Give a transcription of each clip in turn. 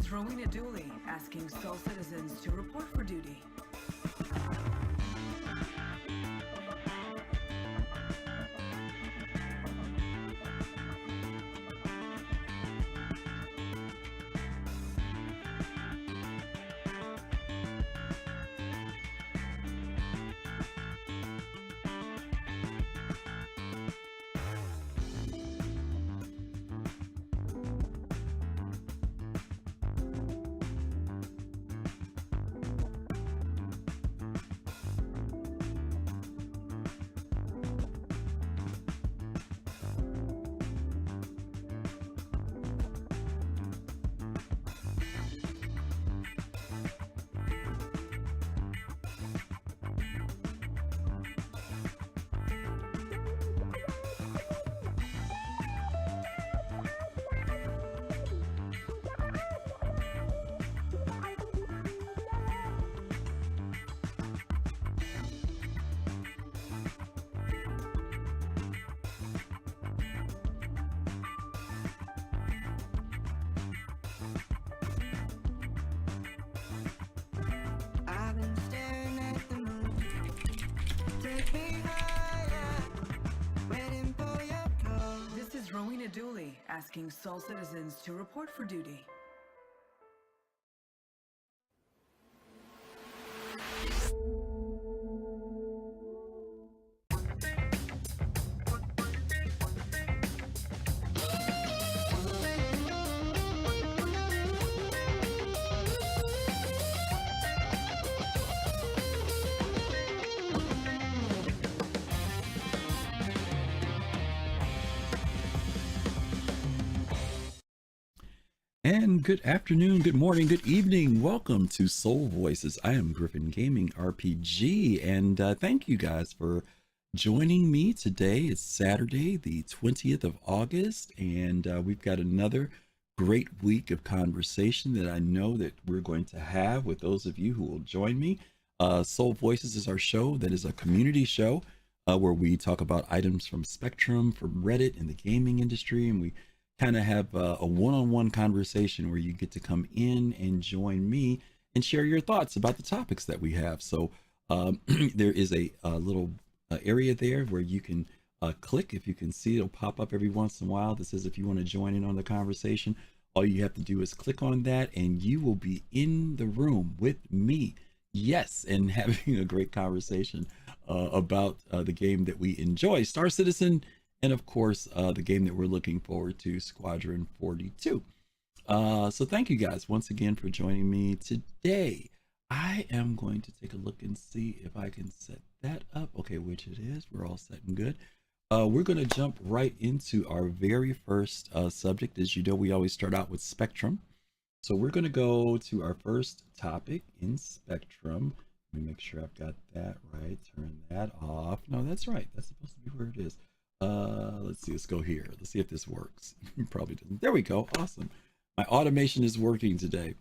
is Rowena Dooley asking Soul citizens to report for duty. This is Rowena Dooley asking Soul citizens to report for duty. And good afternoon, good morning, good evening. Welcome to Soul Voices. I am GriffinGamingRPG, and thank you guys for joining me today. It's Saturday, the 20th of August, and we've got another great week of conversation that I know that we're going to have with those of you who will join me. Soul Voices is our show that is a community show where we talk about items from Spectrum, from Reddit, in the gaming industry, and we kind of have a one-on-one conversation where you get to come in and join me and share your thoughts about the topics that we have. So there is a little area there where you can click. If you can see, it'll pop up every once in a while that says if you want to join in on the conversation. All you have to do is click on that and you will be in the room with me. Yes, and having a great conversation about the game that we enjoy, Star Citizen, and of course, the game that we're looking forward to, Squadron 42. So thank you guys once again for joining me today. I am going to take a look and see if I can set that up. Okay, which it is. We're all set and good. We're going to jump right into our very first subject. As you know, we always start out with Spectrum. So we're going to go to our first topic in Spectrum. Let me make sure I've got that right. Turn that off. No, that's right. That's supposed to be where it is. Let's see, let's go here. Let's see if this works. Probably doesn't. There we go. Awesome. My automation is working today.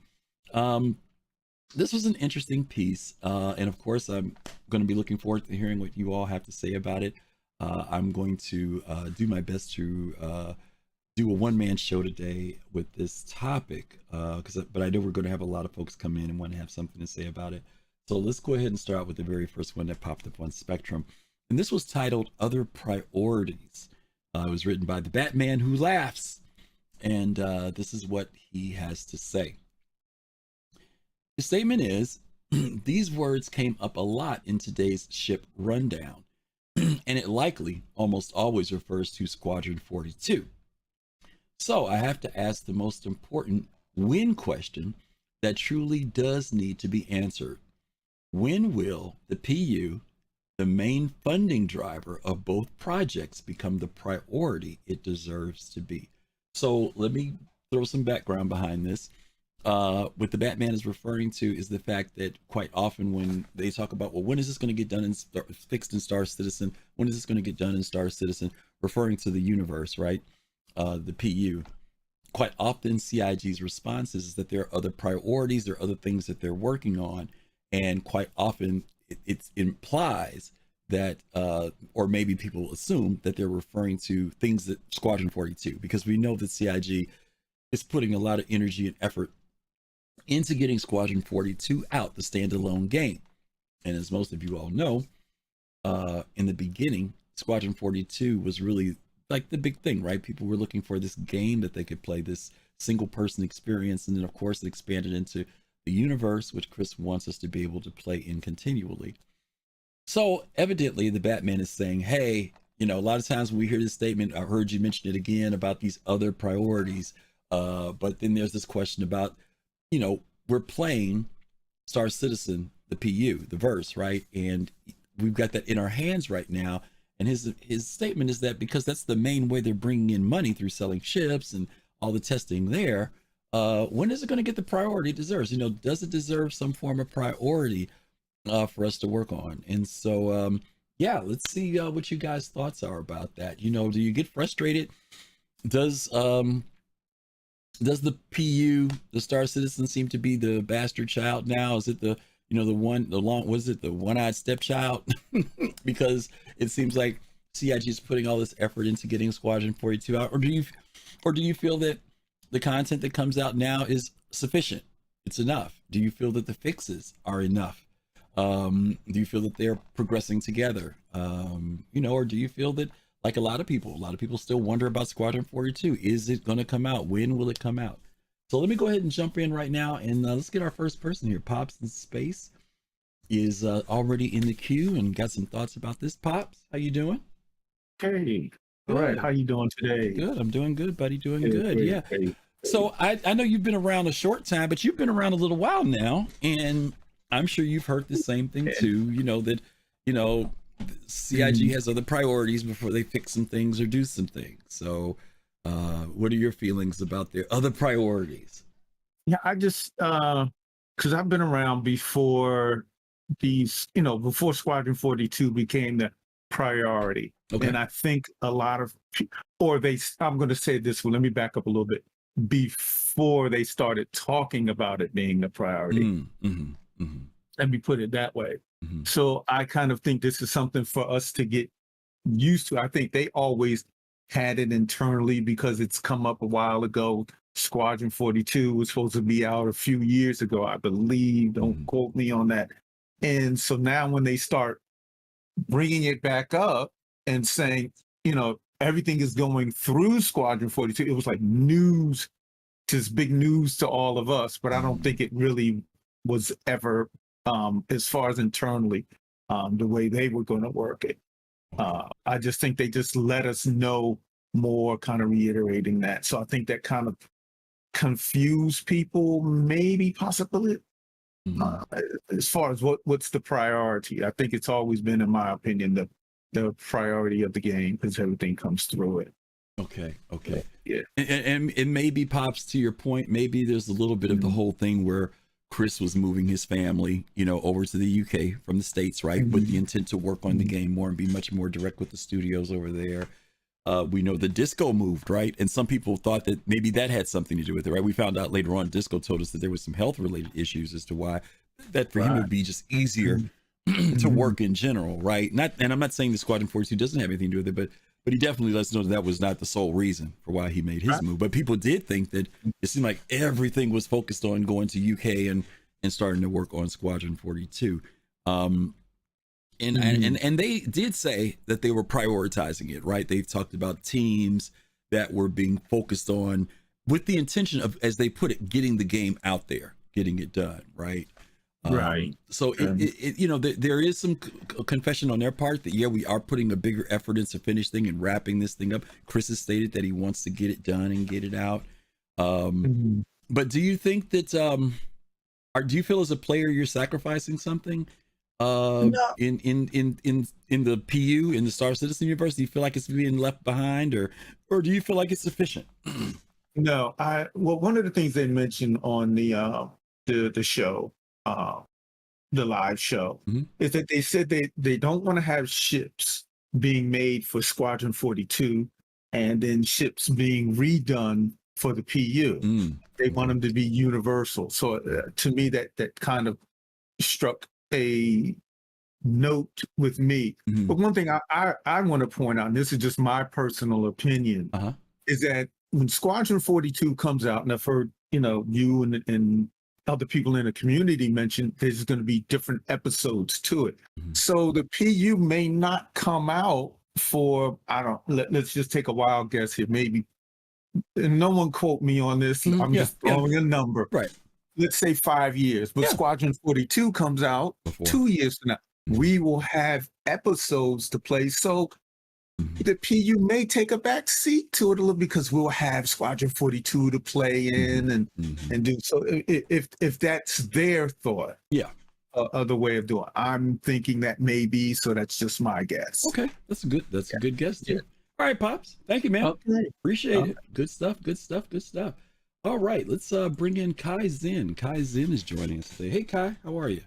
This was an interesting piece. And of course, I'm going to be looking forward to hearing what you all have to say about it. I'm going to do my best to do a one-man show today with this topic. But I know we're going to have a lot of folks come in and want to have something to say about it. So let's go ahead and start out with the very first one that popped up on Spectrum. And this was titled Other Priorities. It was written by the Batman Who Laughs. And this is what he has to say. The statement is, these words came up a lot in today's ship rundown. And it likely almost always refers to Squadron 42. So I have to ask the most important when question that truly does need to be answered. When will the PU, the main funding driver of both projects, become the priority it deserves to be? So let me throw some background behind this. What the Batman is referring to is the fact that quite often when they talk about, well, when is this going to get done and fixed in Star Citizen? When is this going to get done in Star Citizen? Referring to the universe, right? The PU. Quite often CIG's response is that there are other priorities, there are other things that they're working on. And quite often it implies that, or maybe people assume that they're referring to things that Squadron 42, because we know that CIG is putting a lot of energy and effort into getting Squadron 42 out, the standalone game. And as most of you all know, in the beginning, Squadron 42 was really like the big thing, right? People were looking for this game that they could play, this single person experience. And then, of course, it expanded into the universe, which Chris wants us to be able to play in continually. So evidently, the Batman is saying, hey, you know, a lot of times when we hear this statement, I heard you mention it again about these other priorities. But then there's this question about, you know, we're playing Star Citizen, the PU, the verse, right? And we've got that in our hands right now. And his statement is that because that's the main way they're bringing in money through selling ships and all the testing there, when is it going to get the priority it deserves? You know, does it deserve some form of priority for us to work on? And so, yeah, let's see what you guys' thoughts are about that. You know, do you get frustrated? Does the PU, the Star Citizen, seem to be the bastard child now? Is it the one-eyed stepchild? Because it seems like CIG is putting all this effort into getting Squadron 42 out, or do you feel that the content that comes out now is sufficient? It's enough. Do you feel that the fixes are enough? Do you feel that they're progressing together? You know, or do you feel that, like a lot of people still wonder about Squadron 42? Is it going to come out? When will it come out? So let me go ahead and jump in right now, and let's get our first person here. Pops in Space is already in the queue and got some thoughts about this. Pops, how you doing? Hey, all Good. right. How you doing today? Good. I'm doing good, buddy. Doing good. Yeah. So I know you've been around a short time, but you've been around a little while now, and I'm sure you've heard the same thing too. You know that, you know, CIG has other priorities before they fix some things or do some things. So, what are your feelings about their other priorities? Yeah, I just because I've been around before these, you know, before Squadron 42 became the priority. Okay. And I think a lot of, I'm going to say this one, let me back up a little bit. Before they started talking about it being a priority. Let me put it that way. So I kind of think this is something for us to get used to. I think they always had it internally because it's come up a while ago. Squadron 42 was supposed to be out a few years ago, I believe. Don't quote me on that. And so now when they start bringing it back up and saying, you know, everything is going through Squadron 42, it was like news, just big news to all of us. But I don't think it really was ever, as far as internally, the way they were going to work it. I just think they just let us know more, kind of reiterating that. So I think that kind of confused people, maybe, possibly. As far as what's the priority, I think it's always been, in my opinion, the priority of the game, because everything comes through it. Okay. Yeah. And maybe, Pops, to your point, maybe there's a little bit of the whole thing where Chris was moving his family, you know, over to the UK from the States, right? With the intent to work on the game more and be much more direct with the studios over there. We know the Disco moved, right? And some people thought that maybe that had something to do with it, right? We found out later on, Disco told us that there was some health related issues as to why that for him would be just easier to work in general, right? And I'm not saying the Squadron 42 doesn't have anything to do with it, but he definitely lets us know that was not the sole reason for why he made his move. But people did think that it seemed like everything was focused on going to UK and starting to work on Squadron 42. And they did say that they were prioritizing it, right? They've talked about teams that were being focused on with the intention of, as they put it, getting the game out there, getting it done, right? So it you know, there is some confession on their part that, yeah, we are putting a bigger effort into finish thing and wrapping this thing up. Chris has stated that he wants to get it done and get it out. But do you think that, do you feel as a player you're sacrificing something in the PU, in the Star Citizen universe? Do you feel like it's being left behind, or do you feel like it's sufficient? No, well, one of the things they mentioned on the show, the live show, is that they said they don't want to have ships being made for Squadron 42 and then ships being redone for the PU. They want them to be universal. So to me, that kind of struck a note with me. But one thing I want to point out, and this is just my personal opinion, is that when Squadron 42 comes out, and I've heard, you know, you and other people in the community mentioned, there's going to be different episodes to it. Mm-hmm. So the PU may not come out for, let's just take a wild guess here, maybe, and no one quote me on this. I'm just throwing a number. Right. Let's say 5 years, but Squadron 42 comes out 2 years from now. Mm-hmm. We will have episodes to play. So the PU may take a back seat to it a little, because we'll have Squadron 42 to play in and do. So if that's their thought, other way of doing it. I'm thinking that maybe, so that's just my guess. Okay, that's a good guess too. All right, Pops, thank you, man. Okay. Appreciate it. Good stuff. All right, let's bring in Kai Zen. Kai Zen is joining us today. Hey, Kai, how are you?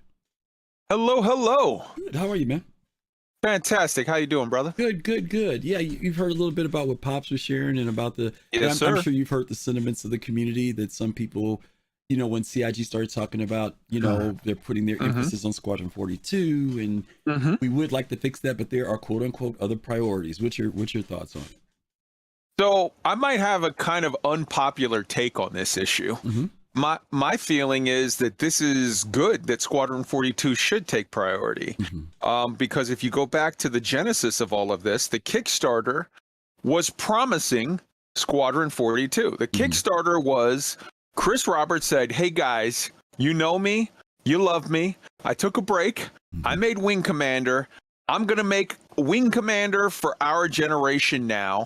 Hello. Good. How are you, man? Fantastic. How you doing, brother? Good. Yeah, you've heard a little bit about what Pops was sharing and about the. Yes, I'm sure you've heard the sentiments of the community that some people, when CIG started talking about, they're putting their emphasis on Squadron 42, and we would like to fix that, but there are quote unquote other priorities. What's your thoughts on it? So I might have a kind of unpopular take on this issue. My feeling is that this is good, that Squadron 42 should take priority. Because if you go back to the genesis of all of this, the Kickstarter was promising Squadron 42. The Kickstarter was, Chris Roberts said, hey guys, you know me, you love me, I took a break, I made Wing Commander, I'm going to make Wing Commander for our generation now.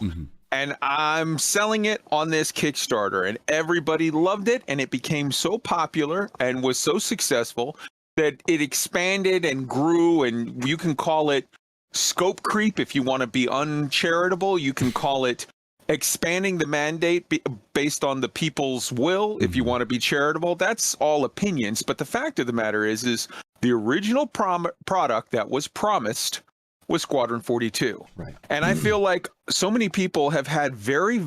And I'm selling it on this Kickstarter, and everybody loved it, and it became so popular and was so successful that it expanded and grew, and you can call it scope creep if you want to be uncharitable. You can call it expanding the mandate based on the people's will if you want to be charitable. That's all opinions, but the fact of the matter is the original product that was promised was Squadron 42. Right. And I feel like so many people have had very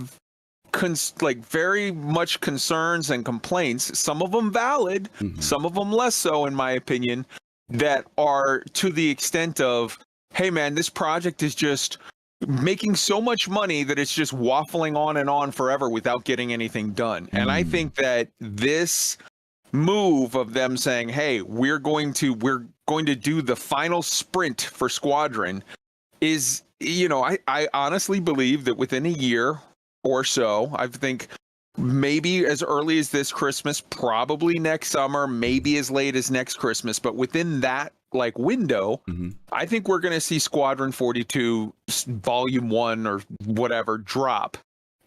much concerns and complaints, some of them valid, some of them less so, in my opinion, that are to the extent of, hey man, this project is just making so much money that it's just waffling on and on forever without getting anything done. And I think that this move of them saying, hey, we're going to do the final sprint for Squadron is, I honestly believe that within a year or so, I think maybe as early as this Christmas, probably next summer, maybe as late as next Christmas, but within that window, I think we're going to see Squadron 42 Volume 1 or whatever drop.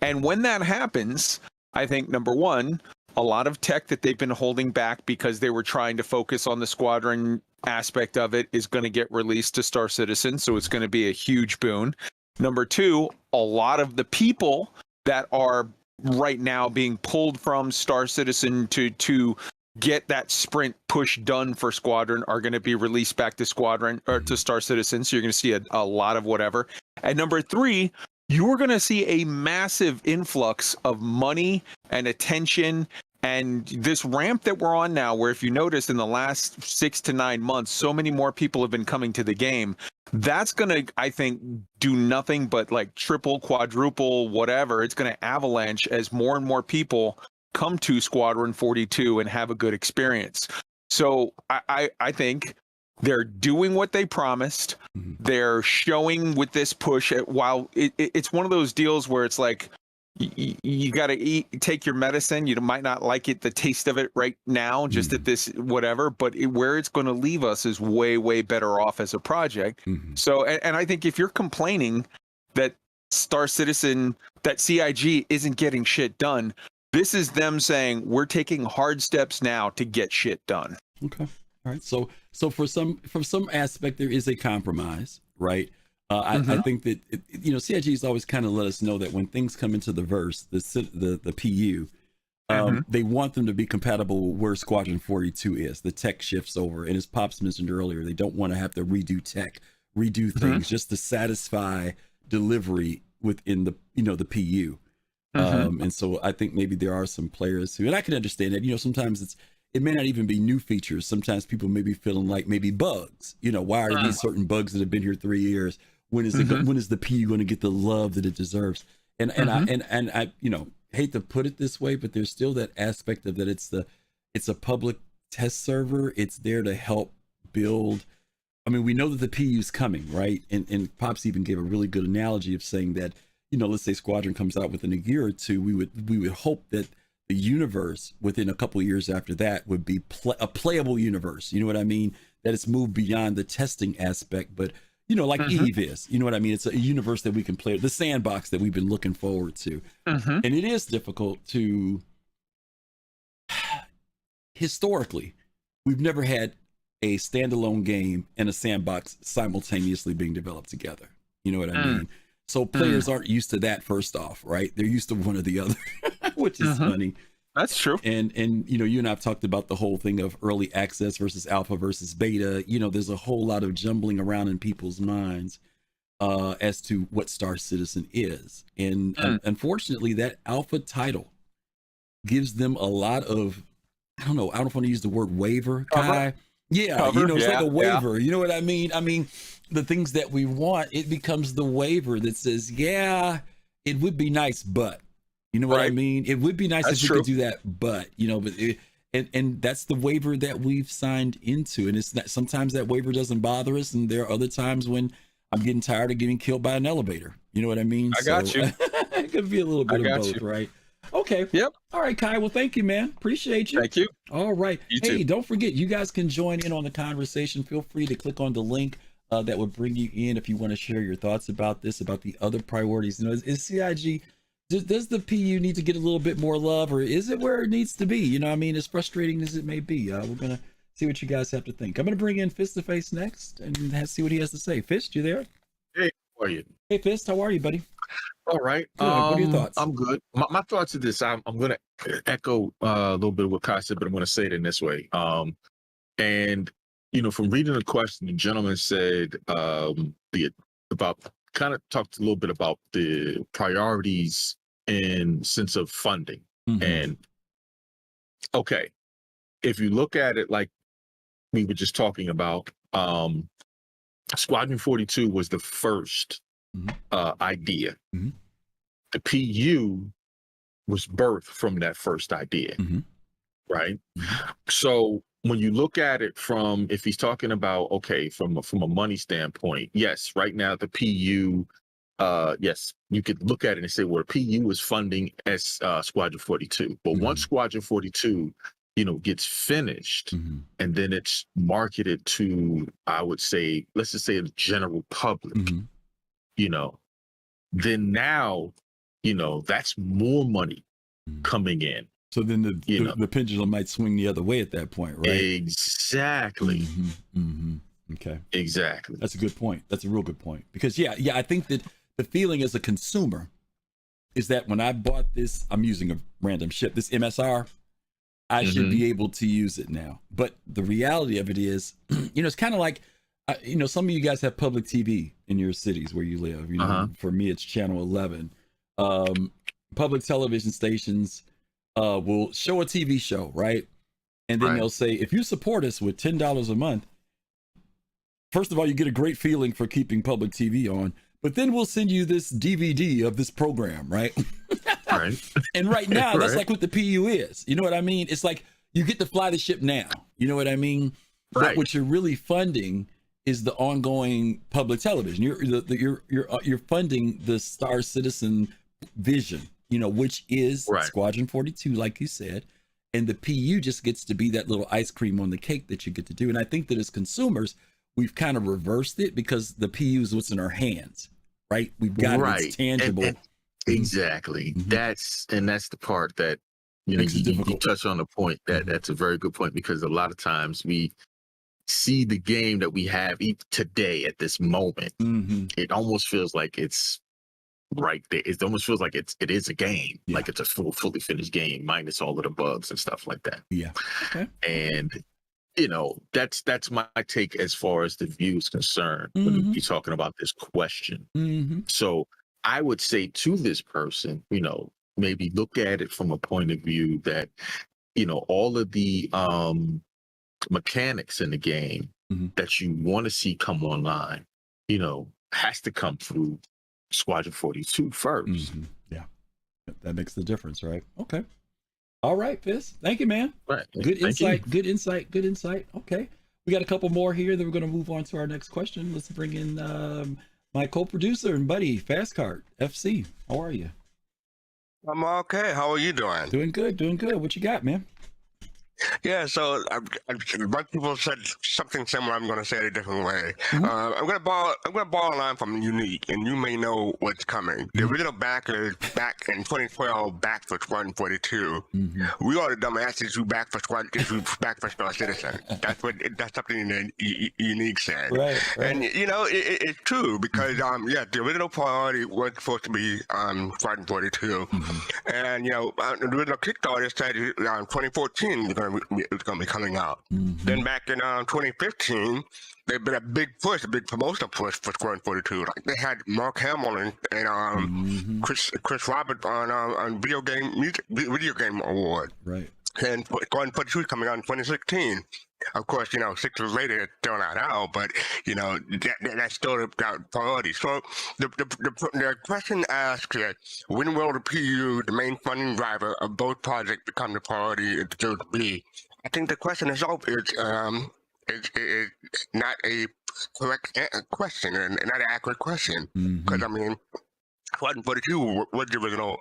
And when that happens, I think, number one, a lot of tech that they've been holding back because they were trying to focus on the Squadron aspect of it is going to get released to Star Citizen, so it's going to be a huge boon. Number two, a lot of the people that are right now being pulled from Star Citizen to get that sprint push done for Squadron are going to be released back to Squadron or to Star Citizen, so you're going to see a lot of whatever. And number three, you're going to see a massive influx of money and attention and this ramp that we're on now, where if you notice in the last 6 to 9 months, so many more people have been coming to the game. That's going to, I think, do nothing but triple, quadruple, whatever. It's going to avalanche as more and more people come to Squadron 42 and have a good experience. So I think they're doing what they promised. They're showing with this push. While it's one of those deals where it's like, you got to take your medicine. You might not like it, the taste of it right now, just at this whatever, but where it's going to leave us is way, way better off as a project. So, and I think if you're complaining that Star Citizen, that CIG isn't getting shit done, this is them saying we're taking hard steps now to get shit done. Okay. All right. So from some aspect, there is a compromise, right? I think that CIG has always kind of let us know that when things come into the verse, the PU, they want them to be compatible with where Squadron 42 is. The tech shifts over, and as Pops mentioned earlier, they don't want to have to redo things just to satisfy delivery within the the PU. And so I think maybe there are some players who, and I can understand that, sometimes it may not even be new features. Sometimes people may be feeling like maybe bugs. Why are these certain bugs that have been here 3 years? When is when is the PU going to get the love that it deserves? And I hate to put it this way, but there's still that aspect of that it's the it's a public test server. It's there to help build. I mean, we know that the PU is coming, right? And Pops even gave a really good analogy of saying that, let's say Squadron comes out within a year or two, we would hope that the universe within a couple of years after that would be a playable universe. You know what I mean? That it's moved beyond the testing aspect, but like Eve is, you know what I mean? It's a universe that we can play, the sandbox that we've been looking forward to. And it is difficult to, historically, we've never had a standalone game and a sandbox simultaneously being developed together. You know what I mean? So players aren't used to that, first off, right? They're used to one or the other, which is funny. That's true. And you and I've talked about the whole thing of early access versus alpha versus beta. There's a whole lot of jumbling around in people's minds as to what Star Citizen is. And unfortunately, that alpha title gives them a lot of, I don't know if I want to use the word waiver, Kai. Yeah, it's like a waiver. You know what I mean? I mean, the things that we want, it becomes the waiver that says, yeah, it would be nice, but. You know what I mean? It would be nice if we could do that, but and that's the waiver that we've signed into. And it's not, sometimes that waiver doesn't bother us, and there are other times when I'm getting tired of getting killed by an elevator. You know what I mean? I got you. It could be a little bit of both, right? Okay. Yep. All right, Kai. Well, thank you, man. Appreciate you. Thank you. All right. You hey, too. Don't forget, you guys can join in on the conversation. Feel free to click on the link that would bring you in if you want to share your thoughts about this, about the other priorities. Is CIG. Does the PU need to get a little bit more love, or is it where it needs to be? I mean, as frustrating as it may be, we're going to see what you guys have to think. I'm going to bring in Fist to Face next and see what he has to say. Fist, you there? Hey, how are you? Hey, Fist, how are you, buddy? All right. Good. What are your thoughts? I'm good. My thoughts are this. I'm going to echo a little bit of what Kai said, but I'm going to say it in this way. And, from reading the question, the gentleman said kind of talked a little bit about the priorities in sense of funding. And okay, if you look at it like we were just talking about, Squadron 42 was the first idea. The PU was birthed from that first idea, right? So when you look at it from, if he's talking about, okay, from a money standpoint, yes, right now the PU, yes, you could look at it and say, well, the PU is funding as Squadron 42. But once Squadron 42, gets finished and then it's marketed to, I would say, let's just say the general public, then now, that's more money coming in. So then the pendulum might swing the other way at that point, right? Exactly. Okay. Exactly. That's a good point. That's a real good point. Because I think that the feeling as a consumer is that when I bought this, I'm using a random ship, this MSR, I should be able to use it now. But the reality of it is, it's kind of like, some of you guys have public TV in your cities where you live. For me, it's Channel 11. Public television stations will show a TV show, right? And then they'll say, if you support us with $10 a month, first of all, you get a great feeling for keeping public TV on, but then we'll send you this DVD of this program, right? And right now, that's like what the PU is. You know what I mean? It's like you get to fly the ship now. You know what I mean? But what you're really funding is the ongoing public television. You're funding the Star Citizen vision, which is Squadron 42, like you said, and the PU just gets to be that little ice cream on the cake that you get to do. And I think that as consumers, we've kind of reversed it because the PU is what's in our hands, right? We've got it's tangible. Exactly. That's the part that you touch on the point that's a very good point, because a lot of times we see the game that we have today at this moment. It almost feels like it's right there. It almost feels like it is a game, like it's a fully finished game minus all of the bugs and stuff like that. And that's my take as far as the view is concerned when you're talking about this question. So I would say to this person, maybe look at it from a point of view that, all of the mechanics in the game that you want to see come online, has to come through Squadron 42 first. Yeah, that makes the difference, right? Okay. All right, Fizz. Thank you, man. Right. Good Thank you. insight. Good insight. Good insight. Okay. We got a couple more here. Then we're going to move on to our next question. Let's bring in my co-producer and buddy, Fastcard FC. How are you? I'm okay. How are you doing? Doing good. Doing good. What you got, man? Yeah, so a bunch of people said something similar. I'm going to say it a different way. Mm-hmm. I'm going to borrow a line from Unique, and you may know what's coming. The original backers back in 2012 backed for Squadron 42. We are the dumbasses who back for Star Citizen. That's something that Unique said. Right. And it's true because the original priority was supposed to be Squadron 42, and the original Kickstarter said 2014 it's going to be coming out. Then back in 2015, there's been a big push, a big promotional push for Squadron 42. Like they had Mark Hamill and Chris Roberts on video game award. Right. And Squadron 42 is coming out in 2016. Of course, 6 years later, it's still not out, but that's still the priority. So the question asks is, when will the PU, the main funding driver of both projects, become the priority it should be? I think the question itself is not a correct question and not an accurate question, because Squadron 42 was the original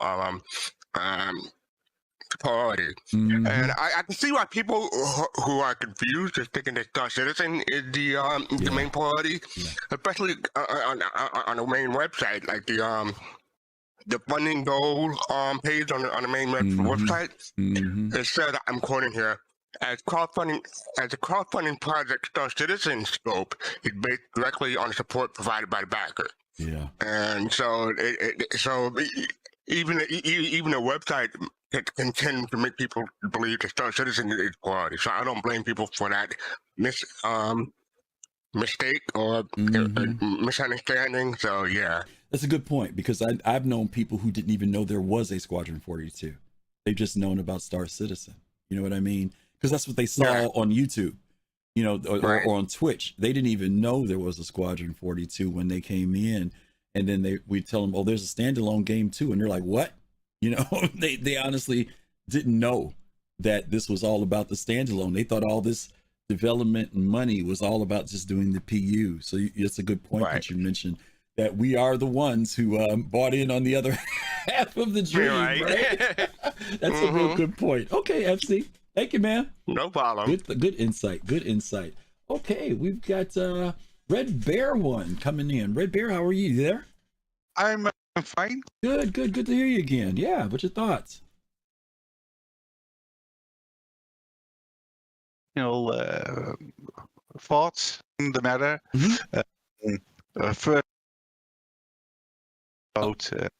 priority. And I can see why people who are confused are thinking that Star Citizen is the main priority, especially on the main website, like the funding goal page on the main website. It said, I'm quoting here, as a crowdfunding project, Star Citizen scope is based directly on the support provided by the backer. Yeah. And so even a website can tend to make people believe that Star Citizen is priority. So I don't blame people for that mistake or misunderstanding. So yeah, that's a good point, because I've known people who didn't even know there was a Squadron 42. They've just known about Star Citizen. You know what I mean? Because that's what they saw on YouTube, or on Twitch. They didn't even know there was a Squadron 42 when they came in, and then we tell them, oh, there's a standalone game too, and they're like, what? They honestly didn't know that this was all about the standalone. They thought all this development and money was all about just doing the PU. So it's a good point that you mentioned, that we are the ones who bought in on the other half of the dream. Right? That's a real good point. Okay, FC. Thank you, man. No problem. Good insight. Good insight. Okay, we've got Red Bear one coming in. Red Bear, how are you? You there? I'm fine. Good to hear you again. Yeah, what's your thoughts? Thoughts in the matter. First,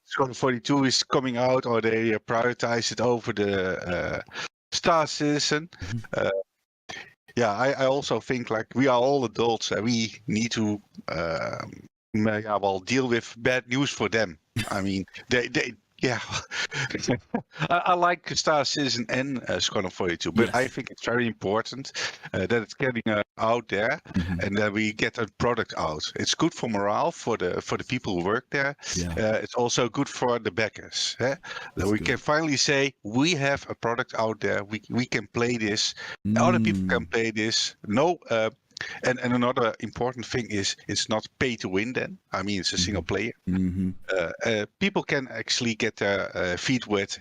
Squadron 42 is coming out, or they prioritize it over the Star Citizen. I also think like we are all adults and we need to deal with bad news for them. I mean, I like Star Citizen and Squadron 42, but I think it's very important that it's getting out there and that we get a product out. It's good for morale for the people who work there. It's also good for the backers. That we can finally say we have a product out there. We can play this. Other people can play this. And another important thing is it's not pay to win then. I mean, it's a single player. People can actually get their feet wet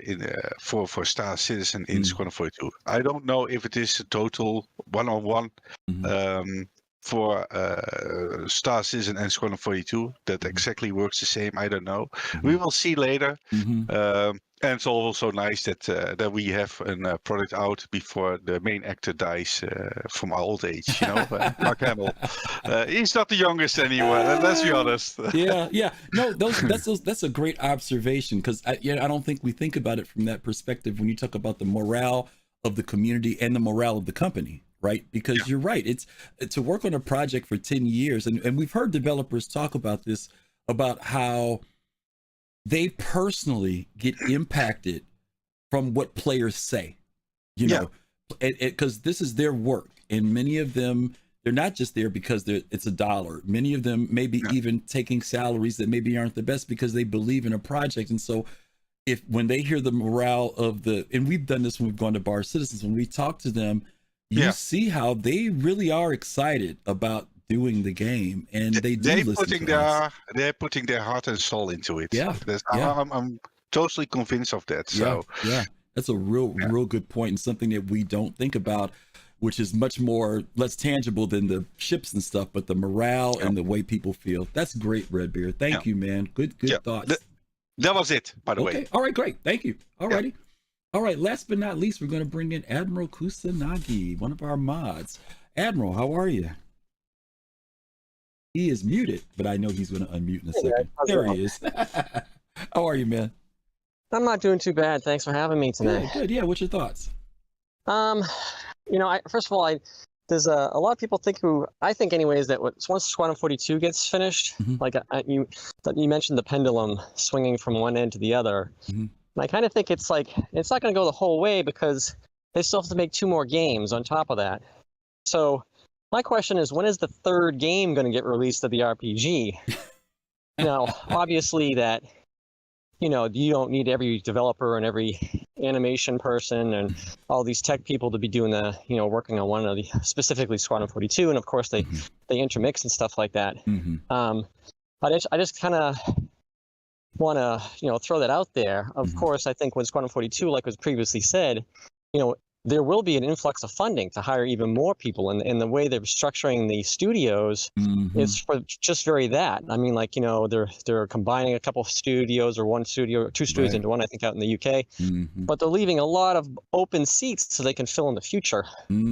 for Star Citizen in Squadron 42. I don't know if it is a total one-on-one for Star Citizen and Squadron 42 that exactly works the same. I don't know. We will see later. And it's also nice that we have a product out before the main actor dies from our old age. Mark Hamill. He's not the youngest anymore. Let's be honest. No, that's a great observation, because I don't think we think about it from that perspective when you talk about the morale of the community and the morale of the company, right? Because you're right. It's to work on a project for 10 years, and we've heard developers talk about this, about how they personally get impacted from what players say, because this is their work. And many of them, they're not just there because it's a dollar. Many of them maybe even taking salaries that maybe aren't the best because they believe in a project. And so if when they hear the morale of and we've done this when we've gone to Bar Citizens, when we talk to them, you see how they really are excited about doing the game, and they're putting their heart and soul into it. Yeah, I'm totally convinced of that. So yeah, that's a real good point, and something that we don't think about, which is much more less tangible than the ships and stuff, but the morale and the way people feel. That's great, Redbeard. Thank you, man. Good thoughts. That was it, by the way. All right, great. Thank you. All righty. All right, last but not least, we're going to bring in Admiral Kusanagi, one of our mods. Admiral, how are you? He is muted, but I know he's going to unmute in a second. There he is. How are you, man? I'm not doing too bad. Thanks for having me tonight. Good. Yeah, what's your thoughts? First of all, there's a lot of people I think anyways, that once Squadron 42 gets finished, like you mentioned the pendulum swinging from one end to the other. And I kind of think it's like, it's not going to go the whole way because they still have to make 2 more games on top of that. So my question is, when is the 3rd game going to get released of the RPG? Now, obviously that, you don't need every developer and every animation person and all these tech people to be doing working on one of the, specifically Squadron 42. And of course they intermix and stuff like that. I just kind of want to, throw that out there. Of course, I think when Squadron 42, like was previously said, there will be an influx of funding to hire even more people, and the way they're structuring the studios is for just that. I mean, like, they're combining a couple of studios or 2 studios into one, I think, out in the UK, but they're leaving a lot of open seats so they can fill in the future.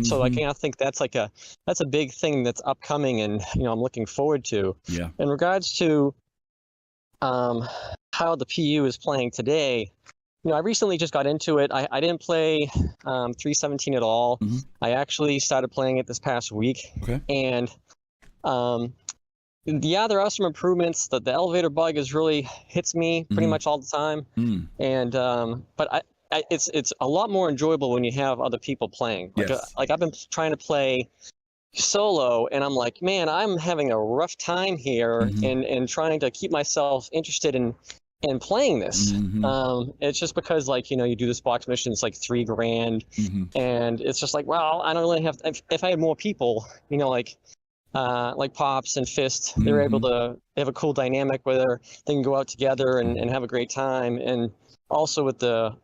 So I think that's a big thing that's upcoming, and I'm looking forward to. Yeah. In regards to how the PU is playing today, I recently just got into it. I didn't play 3.17 at all. I actually started playing it this past week. Okay. And there are some improvements. The elevator bug really hits me pretty much all the time. And but it's a lot more enjoyable when you have other people playing. Like I've been trying to play solo, and I'm like, man, I'm having a rough time here, and trying to keep myself interested in playing this. It's just because, like, you do this box mission, it's like $3,000, and it's just like, well, I don't really have. If I had more people, like Pops and Fist, they're able to. They have a cool dynamic where they can go out together and have a great time, and also with the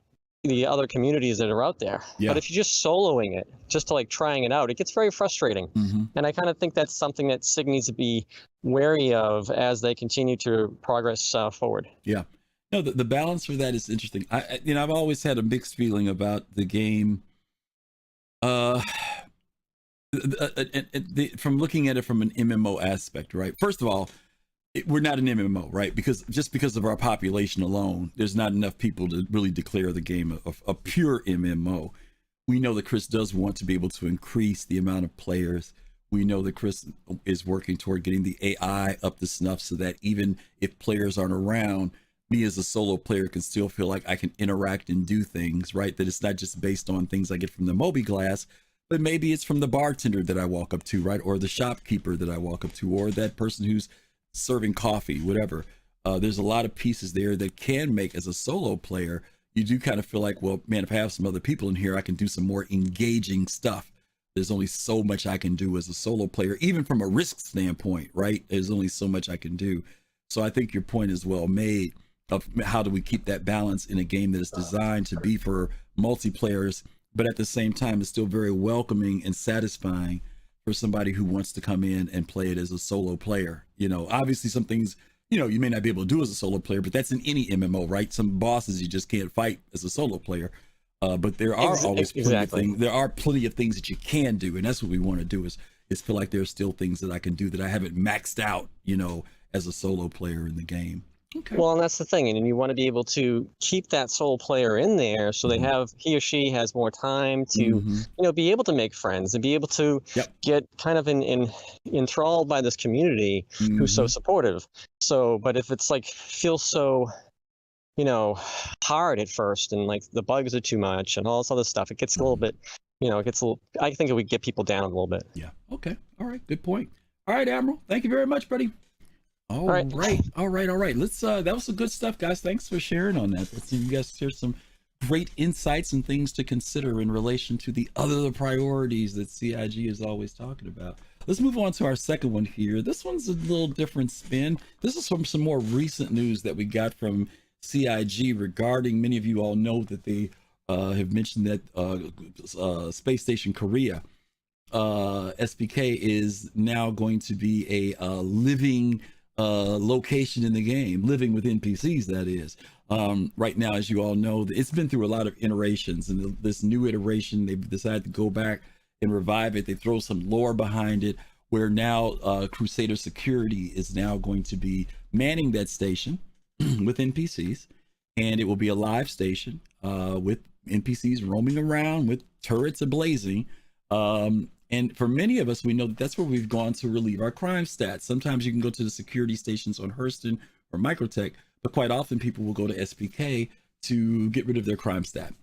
other communities that are out there. But if you're just soloing it, just to trying it out, it gets very frustrating. And I kind of think that's something that SIG needs to be wary of as they continue to progress forward. Yeah. No, the balance for that is interesting. I've always had a mixed feeling about the game. From looking at it from an MMO aspect, right? First of all, we're not an MMO, right? Because of our population alone, there's not enough people to really declare the game a pure MMO. We know that Chris does want to be able to increase the amount of players. We know that Chris is working toward getting the AI up to snuff so that even if players aren't around, me as a solo player can still feel like I can interact and do things, right? That it's not just based on things I get from the Moby Glass, but maybe it's from the bartender that I walk up to, right? Or the shopkeeper that I walk up to, or that person who's serving coffee, whatever. There's a lot of pieces there that can make, as a solo player, you do kind of feel like, well, man, if I have some other people in here, I can do some more engaging stuff. There's only so much I can do as a solo player, even from a risk standpoint, right? There's only so much I can do. So I think your point is well made of how do we keep that balance in a game that is designed to be for multiplayers, but at the same time, it's still very welcoming and satisfying for somebody who wants to come in and play it as a solo player. Obviously some things, you may not be able to do as a solo player, but that's in any MMO, right? Some bosses you just can't fight as a solo player. But there are always plenty of things. There are plenty of things that you can do, and that's what we want to do is feel like there's still things that I can do that I haven't maxed out, as a solo player in the game. Okay. Well, and that's the thing, and you want to be able to keep that solo player in there so he or she has more time to, be able to make friends and be able to get kind of enthralled by this community who's so supportive. So, but if it's feels so, hard at first, and the bugs are too much and all this other stuff, it gets a little bit, I think it would get people down a little bit. Yeah. Okay. All right. Good point. All right, Admiral. Thank you very much, buddy. All right. Let's that was some good stuff, guys. Thanks for sharing on that. Let's see, you guys share some great insights and things to consider in relation to the other priorities that CIG is always talking about. Let's move on to our second one here. This one's a little different spin. This is from some more recent news that we got from CIG regarding, many of you all know that they have mentioned that Space Station Korea SPK is now going to be a living location in the game, living with NPCs, that is. Right now, as you all know, it's been through a lot of iterations, and this new iteration, they've decided to go back and revive it. They throw some lore behind it, where now Crusader Security is now going to be manning that station with NPCs, and it will be a live station with NPCs roaming around with turrets ablazing. And for many of us, we know that that's where we've gone to relieve our crime stats. Sometimes you can go to the security stations on Hurston or Microtech, but quite often people will go to SPK to get rid of their crime stat.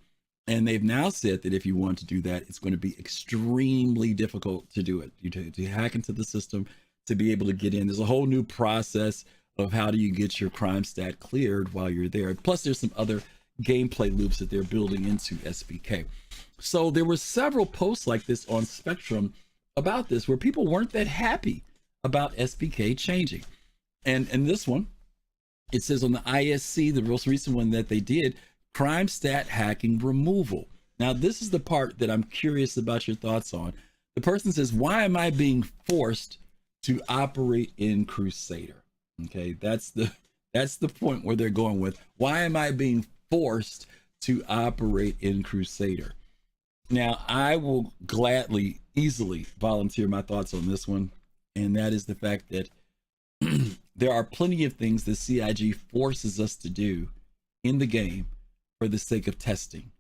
And they've now said that if you want to do that, it's going to be extremely difficult to do it. To hack into the system, to be able to get in. There's a whole new process of how do you get your crime stat cleared while you're there. Plus, there's some other gameplay loops that they're building into SPK. So there were several posts like this on Spectrum about this, where people weren't that happy about SPK changing. And this one, it says on the ISC, the most recent one that they did, crime stat hacking removal. Now, this is the part that I'm curious about your thoughts on. The person says, why am I being forced to operate in Crusader? Okay, that's the point where they're going with, why am I being forced to operate in Crusader? Now, I will gladly, easily volunteer my thoughts on this one, and that is the fact that there are plenty of things that CIG forces us to do in the game for the sake of testing.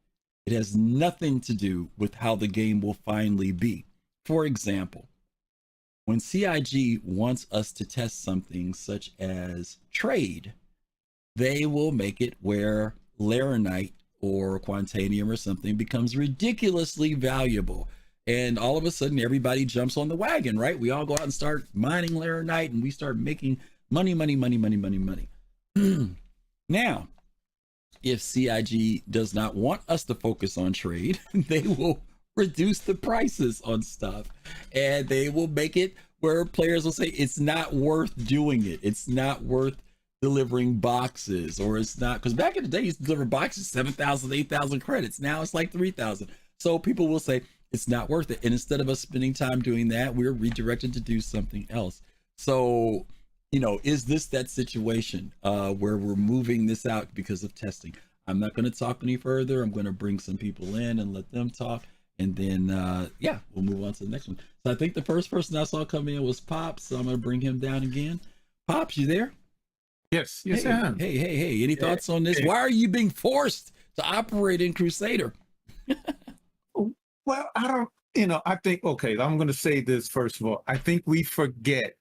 It has nothing to do with how the game will finally be. For example, when CIG wants us to test something such as trade, they will make it where Laranite or Quantanium or something becomes ridiculously valuable. And all of a sudden, everybody jumps on the wagon, right? We all go out and start mining Laranite, and we start making money. Now, if CIG does not want us to focus on trade, they will reduce the prices on stuff, and they will make it where players will say it's not worth doing it. It's not worth delivering boxes, or it's not, because back in the day, you used to deliver boxes 7,000, 8,000 credits. Now it's like 3,000. So people will say it's not worth it. And instead of us spending time doing that, we're redirected to do something else. So, you know, is this that situation where we're moving this out because of testing? I'm not going to talk any further. I'm going to bring some people in and let them talk. And then, we'll move on to the next one. So I think the first person I saw come in was Pops. So I'm going to bring him down again. Pops, you there? Yes, I am. Hey. Any thoughts on this? Why are you being forced to operate in Crusader? Well, I think, okay, I'm going to say this first of all. I think we forget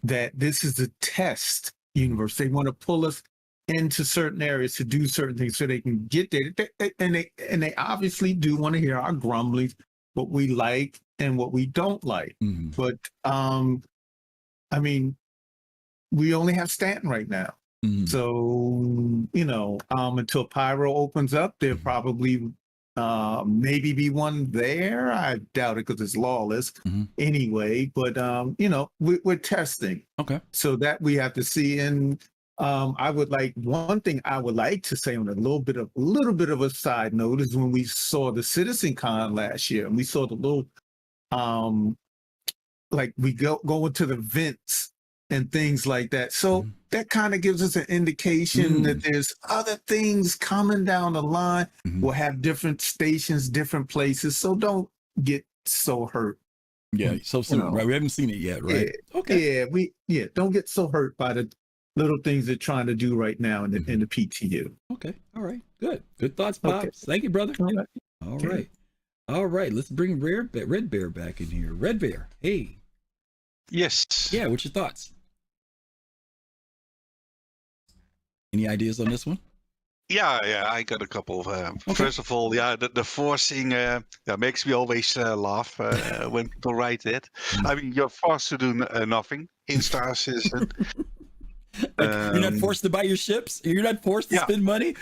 that this is a test universe. They want to pull us into certain areas to do certain things so they can get there. And they obviously do want to hear our grumblings, what we like and what we don't like. Mm-hmm. But, I mean, we only have Stanton right now. Mm-hmm. So, until Pyro opens up, there'll probably maybe be one there. I doubt it because it's lawless anyway. But, we're testing. Okay. So that we have to see. And one thing I would like to say on a little bit of a side note is when we saw the Citizen Con last year, and we saw the little, we go into the vents and things like that. So that kind of gives us an indication that there's other things coming down the line. We'll have different stations, different places. So don't get so hurt. Yeah, so soon, right? We haven't seen it yet, right? Yeah, okay. Don't get so hurt by the little things they're trying to do right now in the PTU. Okay, all right, good thoughts, Pops. Okay. Thank you, brother. All right. Let's bring Red Bear back in here. Red Bear, hey. Yes. Yeah, what's your thoughts? Any ideas on this one? Yeah, I got a couple. Okay. First of all, the forcing makes me always laugh when people write it. I mean, you're forced to do nothing in Star Citizen. You're not forced to buy your ships. You're not forced to spend money.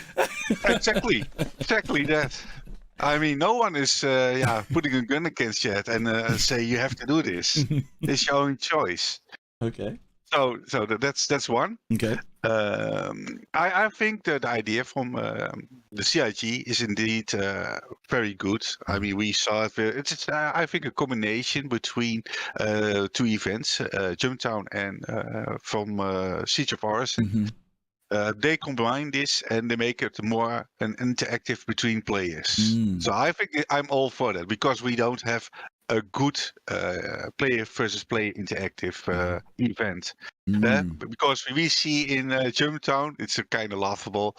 Exactly that. I mean, no one is putting a gun against you and say you have to do this. It's your own choice. Okay. So that's one. Okay. I think that the idea from the CIG is indeed very good. I mean, we saw it. It's I think a combination between two events, Jumptown and from Siege of Orison. Mm-hmm. They combine this and they make it more an interactive between players. So I think I'm all for that because we don't have a good player versus player interactive event. Because we see in Jumptown, it's a kind of laughable,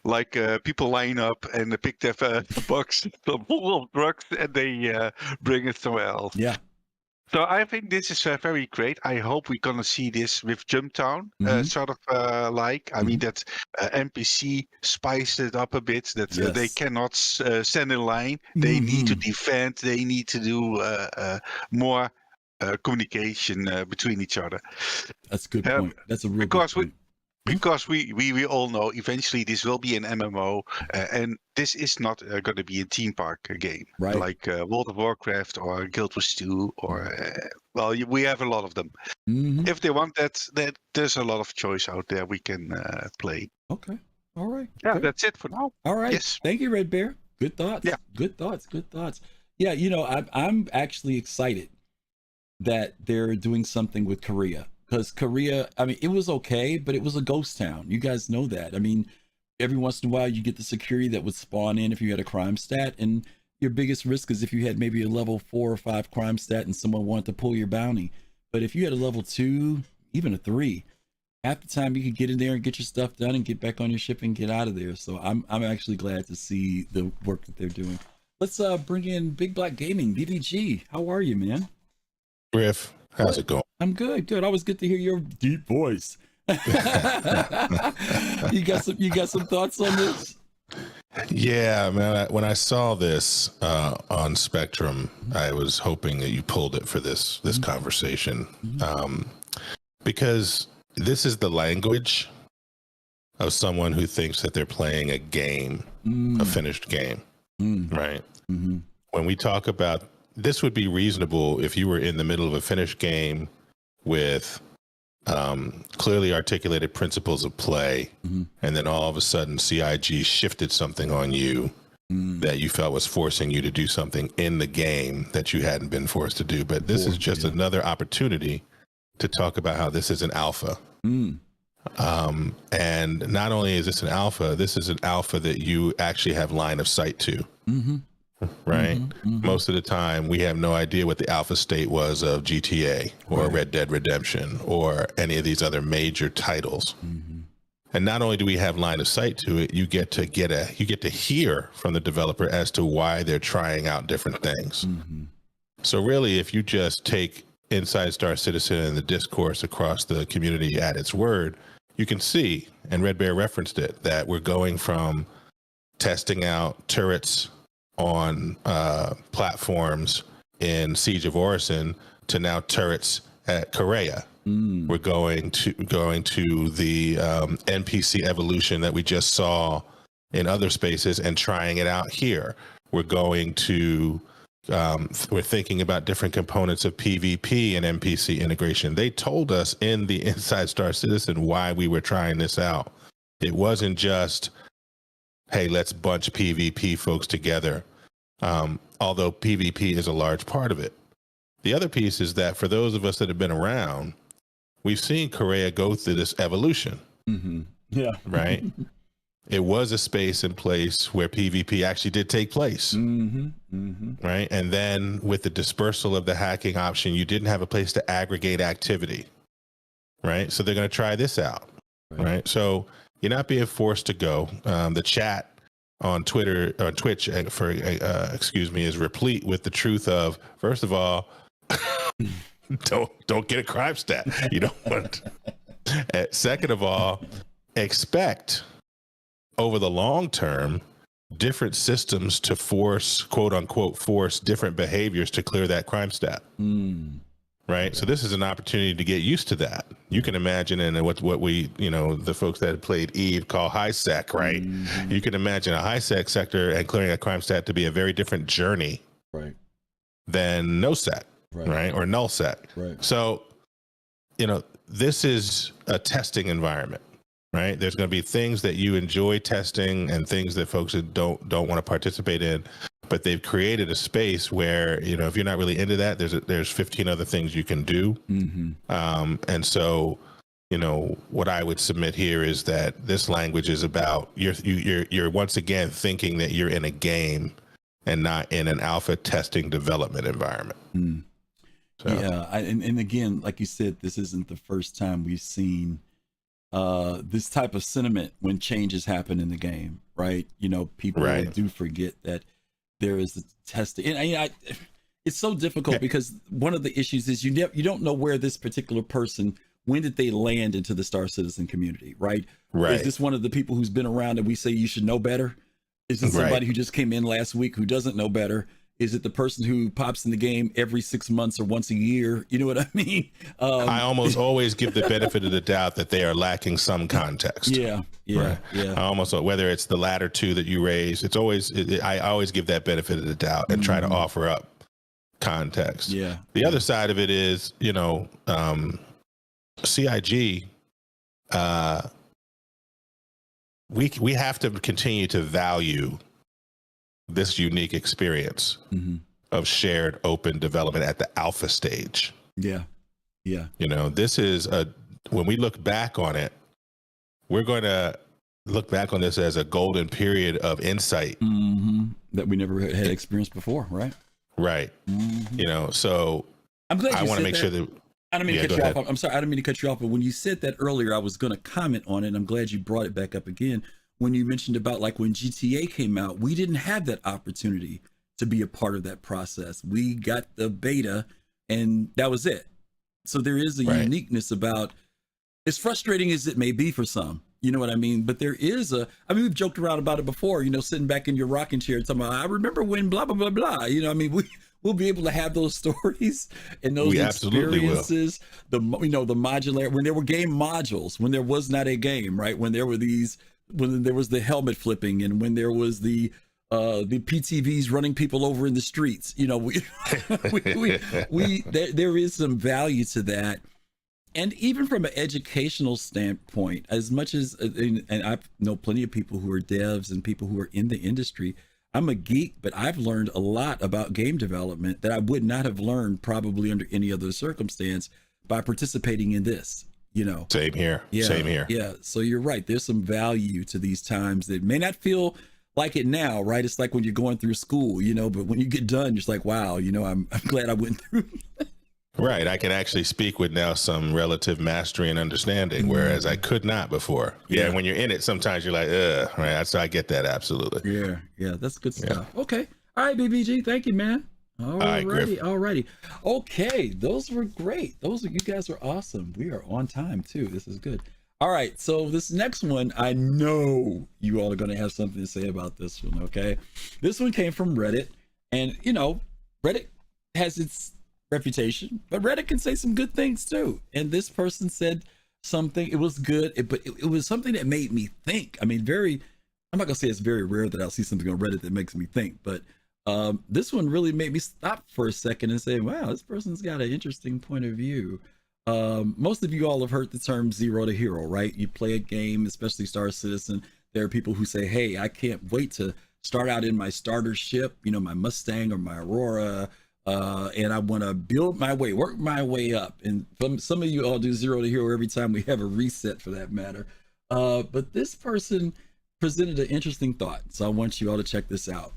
like people line up and they pick their box full of drugs and they bring it somewhere else. Yeah. So I think this is very great. I hope we're gonna see this with Jumptown, sort of I mean that NPC spiced it up a bit. That they cannot stand in line. They need to defend. They need to do more communication between each other. That's a good point. That's a real good point. Because we all know eventually this will be an MMO, and this is not going to be a theme park game, right? Like World of Warcraft or Guild Wars 2, or we have a lot of them. If they want that, there's a lot of choice out there we can play. Okay, all right. Yeah, good. That's it for now. All right. Yes. Thank you, Red Bear. Good thoughts. Yeah. Good thoughts. Good thoughts. Yeah, you know, I'm actually excited that they're doing something with Korea. Because Korea, I mean, it was okay, but it was a ghost town. You guys know that. I mean, every once in a while you get the security that would spawn in if you had a crime stat. And your biggest risk is if you had maybe a level 4 or 5 crime stat and someone wanted to pull your bounty. But if you had a level 2, even a 3, half the time you could get in there and get your stuff done and get back on your ship and get out of there. So I'm actually glad to see the work that they're doing. Let's bring in Big Black Gaming, BBG. How are you, man? Griff, how's it going? I'm good. Always good to hear your deep voice. You got some thoughts on this? Yeah, man. When I saw this on Spectrum, I was hoping that you pulled it for this conversation, because this is the language of someone who thinks that they're playing a game, a finished game, right? When we talk about this, would be reasonable if you were in the middle of a finished game with clearly articulated principles of play, and then all of a sudden CIG shifted something on you that you felt was forcing you to do something in the game that you hadn't been forced to do. But this is just another opportunity to talk about how this is an alpha. And not only is this is an alpha that you actually have line of sight to. Right? Most of the time, we have no idea what the alpha state was of GTA or Red Dead Redemption or any of these other major titles. And not only do we have line of sight to it, you get to hear from the developer as to why they're trying out different things. So really, if you just take Inside Star Citizen and the discourse across the community at its word, you can see, and Red Bear referenced it, that we're going from testing out turrets on platforms in Siege of Orison to now turrets at Korea. We're going to the NPC evolution that we just saw in other spaces and trying it out here. We're going to we're thinking about different components of PvP and NPC integration. They told us in the Inside Star Citizen why we were trying this out. It wasn't just, hey, let's bunch PvP folks together, although PvP is a large part of it. The other piece is that for those of us that have been around, we've seen Korea go through this evolution. Yeah. Right? It was a space and place where PvP actually did take place. Right? And then with the dispersal of the hacking option, you didn't have a place to aggregate activity. Right? So they're going to try this out. Right? So you're not being forced to go. The chat on Twitter or Twitch is replete with the truth of, first of all, don't get a crime stat. You don't want. Second of all, expect over the long term different systems to force, quote unquote, force different behaviors to clear that crime stat. Right. So this is an opportunity to get used to that. you can imagine, and what we, the folks that played Eve call high sec, right? Mm-hmm. You can imagine a high sec sector and clearing a crime stat to be a very different journey, right, than no sec, right, or null sec. Right. So, this is a testing environment, right? There's going to be things that you enjoy testing and things that folks that don't want to participate in, but they've created a space where, if you're not really into that, there's 15 other things you can do. Mm-hmm. And so, what I would submit here is that this language is about you're once again thinking that you're in a game and not in an alpha testing development environment. Mm. So. Yeah, and again, like you said, this isn't the first time we've seen this type of sentiment when changes happen in the game, right? People do forget that there is the testing, and it's so difficult because one of the issues is you don't know where this particular person, when did they land into the Star Citizen community, right? Is this one of the people who's been around and we say you should know better? Is it somebody who just came in last week who doesn't know better? Is it the person who pops in the game every 6 months or once a year? You know what I mean? I almost always give the benefit of the doubt that they are lacking some context. Yeah. I almost, whether it's the latter two that you raised, I always give that benefit of the doubt and try to offer up context. Yeah. The other side of it is, CIG, we have to continue to value this unique experience of shared open development at the alpha stage. Yeah. This is when we look back on it, we're going to look back on this as a golden period of insight that we never had experienced before, right? Right. So I'm glad I want to make sure that I don't mean to cut you off. I'm sorry, I didn't mean to cut you off, but when you said that earlier, I was going to comment on it. And I'm glad you brought it back up again. When you mentioned about like when GTA came out, we didn't have that opportunity to be a part of that process. We got the beta and that was it. So there is a uniqueness about, as frustrating as it may be for some, you know what I mean? But there is we've joked around about it before, sitting back in your rocking chair talking about, I remember when blah, blah, blah, blah. We'll be able to have those stories and those experiences, the modular, when there were game modules, when there was not a game, right? When there were when there was the helmet flipping and when there was the PTVs running people over in the streets, there is some value to that. And even from an educational standpoint, as much as, and I know plenty of people who are devs and people who are in the industry, I'm a geek, but I've learned a lot about game development that I would not have learned probably under any other circumstance by participating in this. Same here. Yeah. So you're right. There's some value to these times that may not feel like it now, right? It's like when you're going through school, but when you get done, you're just like, wow, I'm glad I went through. Right. I can actually speak with now some relative mastery and understanding, whereas I could not before. Yeah. When you're in it, sometimes you're like, right. So I get that. Absolutely. Yeah. That's good stuff. Okay. All right, BBG. Thank you, man. Alrighty. Okay, those were great. You guys are awesome. We are on time too. This is good. All right, so this next one, I know you all are going to have something to say about this one. Okay, this one came from Reddit, and Reddit has its reputation, but Reddit can say some good things too. And this person said something. It was good, but it was something that made me think. I'm not gonna say it's very rare that I'll see something on Reddit that makes me think, but this one really made me stop for a second and say, wow, this person's got an interesting point of view. Most of you all have heard the term zero to hero, right? You play a game, especially Star Citizen. There are people who say, hey, I can't wait to start out in my starter ship, my Mustang or my Aurora, and I want to work my way up. And some of you all do zero to hero every time we have a reset for that matter. But this person presented an interesting thought. So I want you all to check this out.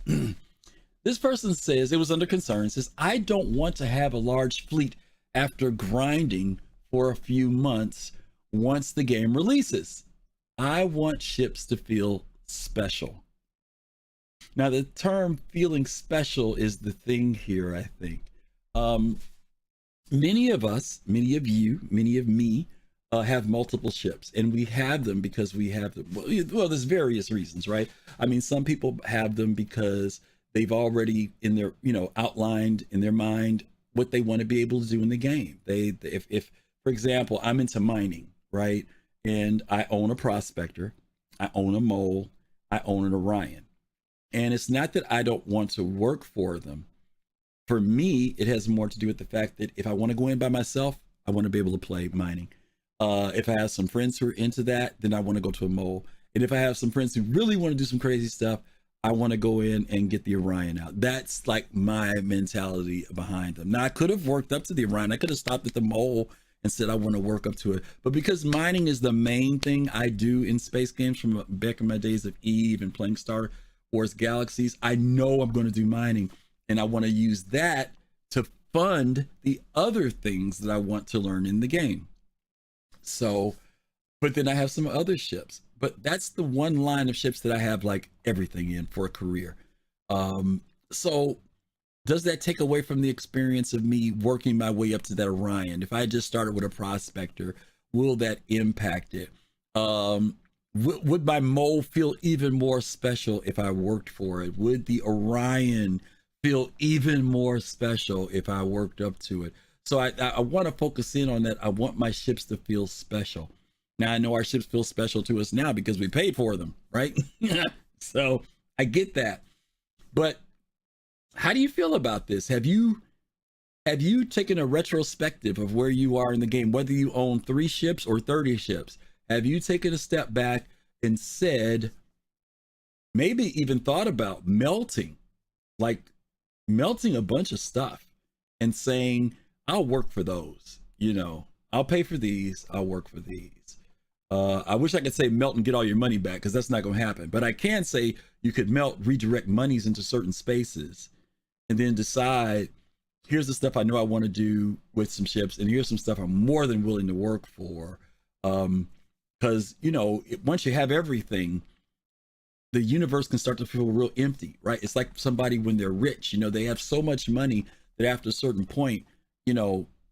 This person says, it was under concern, says, I don't want to have a large fleet after grinding for a few months once the game releases. I want ships to feel special. Now, the term feeling special is the thing here, I think. Many of us, many of you, many of me, have multiple ships, and we have them because we have them. Well, there's various reasons, right? Some people have them because they've already in their, outlined in their mind what they want to be able to do in the game. If for example, I'm into mining, right? And I own a prospector, I own a mole, I own an Orion. And it's not that I don't want to work for them. For me, it has more to do with the fact that if I want to go in by myself, I want to be able to play mining. If I have some friends who are into that, then I want to go to a mole. And if I have some friends who really want to do some crazy stuff, I want to go in and get the Orion out. That's like my mentality behind them. Now, I could have worked up to the Orion. I could have stopped at the mole and said I want to work up to it. But because mining is the main thing I do in space games from back in my days of Eve and playing Star Wars Galaxies, I know I'm going to do mining. And I want to use that to fund the other things that I want to learn in the game. So, but then I have some other ships. But that's the one line of ships that I have like everything in for a career. So does that take away from the experience of me working my way up to that Orion? If I just started with a prospector, will that impact it? Would my mole feel even more special if I worked for it? Would the Orion feel even more special if I worked up to it? So I want to focus in on that. I want my ships to feel special. Now, I know our ships feel special to us now because we paid for them, right? So I get that. But how do you feel about this? Have you taken a retrospective of where you are in the game, whether you own 3 ships or 30 ships? Have you taken a step back and said, maybe even thought about melting a bunch of stuff and saying, I'll work for those, I'll pay for these, I'll work for these. I wish I could say melt and get all your money back, because that's not going to happen. But I can say you could melt, redirect monies into certain spaces, and then decide, here's the stuff I know I want to do with some ships, and here's some stuff I'm more than willing to work for. Because, once you have everything, the universe can start to feel real empty, right? It's like somebody when they're rich, they have so much money that after a certain point,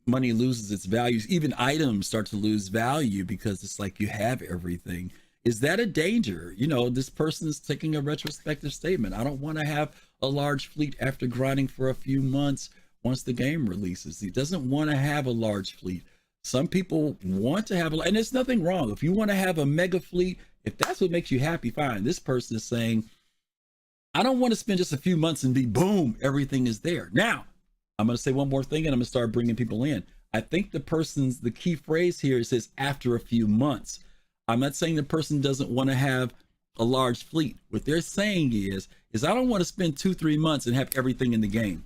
money loses its values. Even items start to lose value because it's like you have everything. Is that a danger? This person is taking a retrospective statement. I don't want to have a large fleet after grinding for a few months once the game releases. He doesn't want to have a large fleet. Some people want to have and there's nothing wrong. If you want to have a mega fleet, if that's what makes you happy, fine. This person is saying, I don't want to spend just a few months and be boom, everything is there. Now, I'm going to say one more thing and I'm going to start bringing people in. I think the key phrase here says after a few months. I'm not saying the person doesn't want to have a large fleet. What they're saying is I don't want to spend 2-3 months and have everything in the game.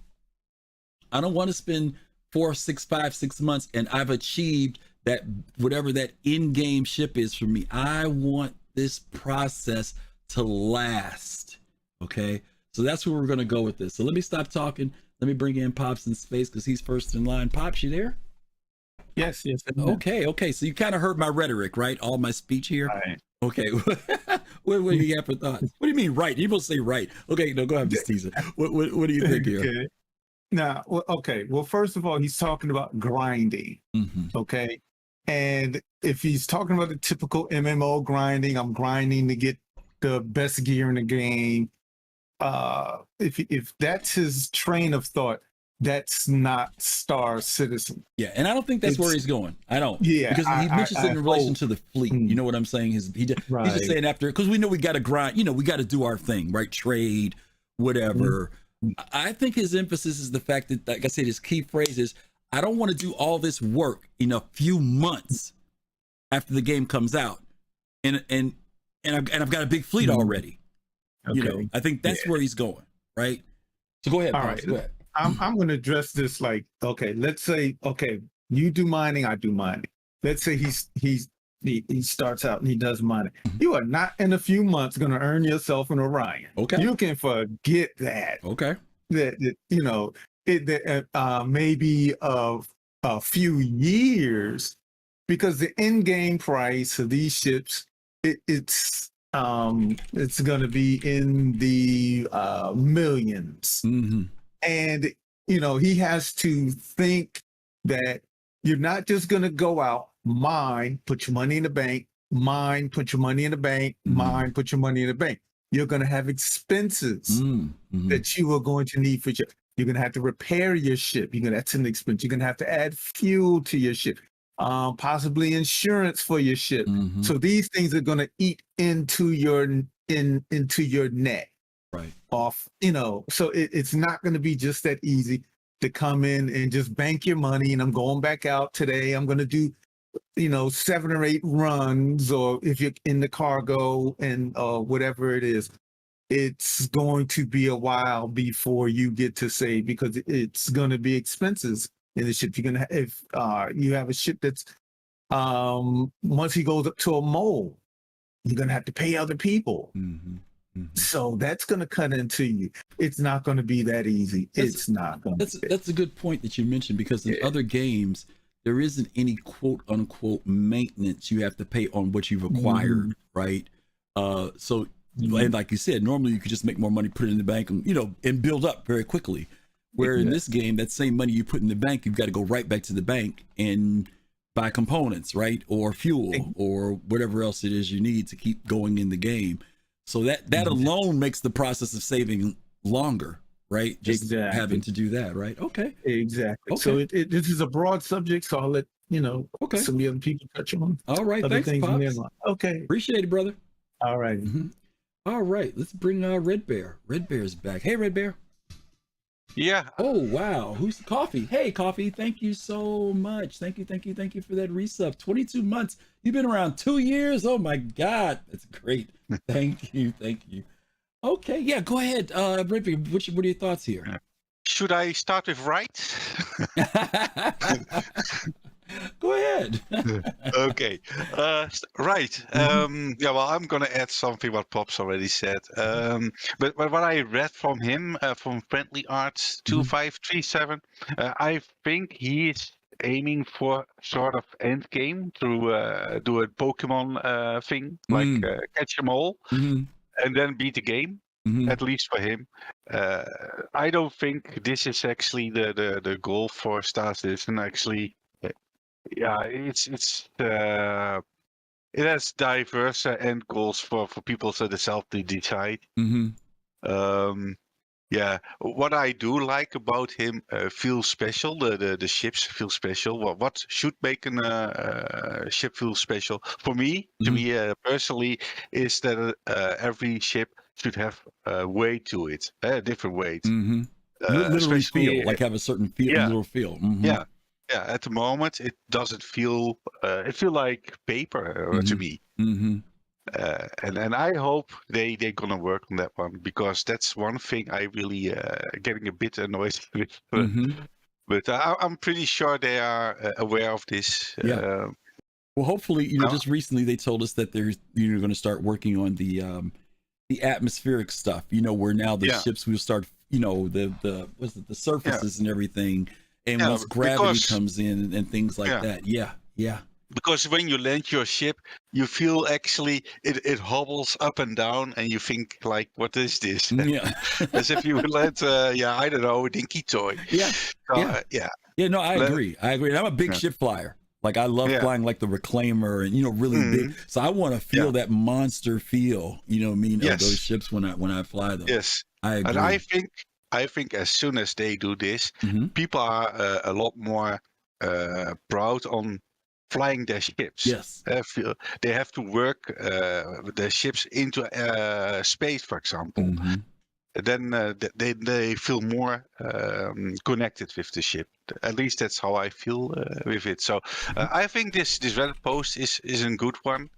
I don't want to spend 6 months and I've achieved that, whatever that in-game ship is for me. I want this process to last. Okay. So that's where we're going to go with this. So let me stop talking. Let me bring in Pops in space because he's first in line. Pops, you there? Yes. Okay. So you kind of heard my rhetoric, right? All my speech here. Right. Okay. what do you have for thoughts? What do you mean right? You're supposed to say right. Okay, no, go ahead, Mr. Teaser. What do you think here? Okay. Now, okay. Well, first of all, he's talking about grinding. Mm-hmm. Okay. And if he's talking about the typical MMO grinding, I'm grinding to get the best gear in the game. If that's his train of thought, that's not Star Citizen. Yeah, and I don't think that's where he's going. I don't. Yeah, because he mentions it in relation to the fleet. You know what I'm saying? He's just saying after, because we know we got to grind. We got to do our thing, right? Trade, whatever. I think his emphasis is the fact that, like I said, his key phrase is, I don't want to do all this work in a few months after the game comes out, and I've got a big fleet already. Okay. I think that's where he's going, right? So go ahead. All Pops, right. go ahead. I'm going to address this like, okay, let's say, okay, you do mining, I do mining. Let's say he starts out and he does mining. You are not in a few months going to earn yourself an Orion. Okay. You can forget that. Okay. Maybe a few years, because the in-game price of these ships, it's going to be in the millions. Mm-hmm. And, he has to think that you're not just going to go out, mine, put your money in the bank, mine, put your money in the bank, mine, put your money in the bank. You're going to have expenses that you are going to need for your, you're going to have to repair your ship. That's an expense. You're going to have to add fuel to your ship. possibly insurance for your ship. Mm-hmm. So these things are going to eat into your net. Right. Off, so it's not going to be just that easy to come in and just bank your money. And I'm going back out today. I'm going to do, 7 or 8 runs, or if you're in the cargo and whatever it is, it's going to be a while before you get to save, because it's going to be expenses in the ship. You're going to, if you have a ship that's, once he goes up to a mole, you're going to have to pay other people. Mm-hmm. Mm-hmm. So that's going to cut into you. It's not going to be that easy. It's not going to be. That's a good point that you mentioned, because in other games, there isn't any quote unquote maintenance you have to pay on what you've acquired, right? So, and like you said, normally you could just make more money, put it in the bank, and and build up very quickly. Where in this game, that same money you put in the bank, you've got to go right back to the bank and buy components, right? Or fuel, or whatever else it is you need to keep going in the game. So that alone makes the process of saving longer, right? Just having to do that, right? Okay. Exactly. Okay. So this is a broad subject, so I'll let some of the other people touch on. All right. Other Thanks, things in Pops. their life. Okay. Appreciate it, brother. All right. Mm-hmm. All right. Let's bring Red Bear. Red Bear's back. Hey, Red Bear. Yeah. Oh, wow. Who's the Coffee? Hey, Coffee. Thank you so much. Thank you for that resub. 22 months. You've been around 2 years. Oh my God. That's great. Thank you. Okay. Yeah, go ahead. Red Bear, what are your thoughts here? Should I start with right? Go ahead. Okay. Right. Yeah, well, I'm going to add something what Pops already said. But what I read from him, from Friendly Arts 2537, I think he's aiming for sort of end game to do a Pokemon thing, like catch them all and then beat the game. At least for him. I don't think this is actually the goal for Star Citizen. Actually, yeah, it has diverse end goals for people to themselves to decide. Yeah, what I do like about him feels special. The ships feel special. What should make a ship feel special for me, to me personally, is that every ship should have a weight to it, a different weight. Literally feel, like have a certain feel, little feel. Yeah. At the moment, it doesn't feel. It feel like paper to me. And I hope they're gonna work on that one, because that's one thing I really getting a bit annoyed with. But I'm pretty sure they are aware of this. Well, hopefully, just recently they told us that they're going to start working on the atmospheric stuff. Where now the ships will start. The surfaces and everything. And once gravity comes in and things like that. Yeah. Because when you land your ship, you feel actually it hobbles up and down, and you think like, "What is this?" Yeah, as if you would land, I don't know, a dinky toy. Yeah. No, I agree. And I'm a big ship flyer. Like I love flying like the Reclaimer and really big. So I want to feel that monster feel. Of those ships when I fly them. Yes, I agree. And I think as soon as they do this, people are a lot more proud on flying their ships. Yes. They have to work their ships into space, for example. Then they feel more connected with the ship. At least that's how I feel with it. So I think this Reddit post is a good one.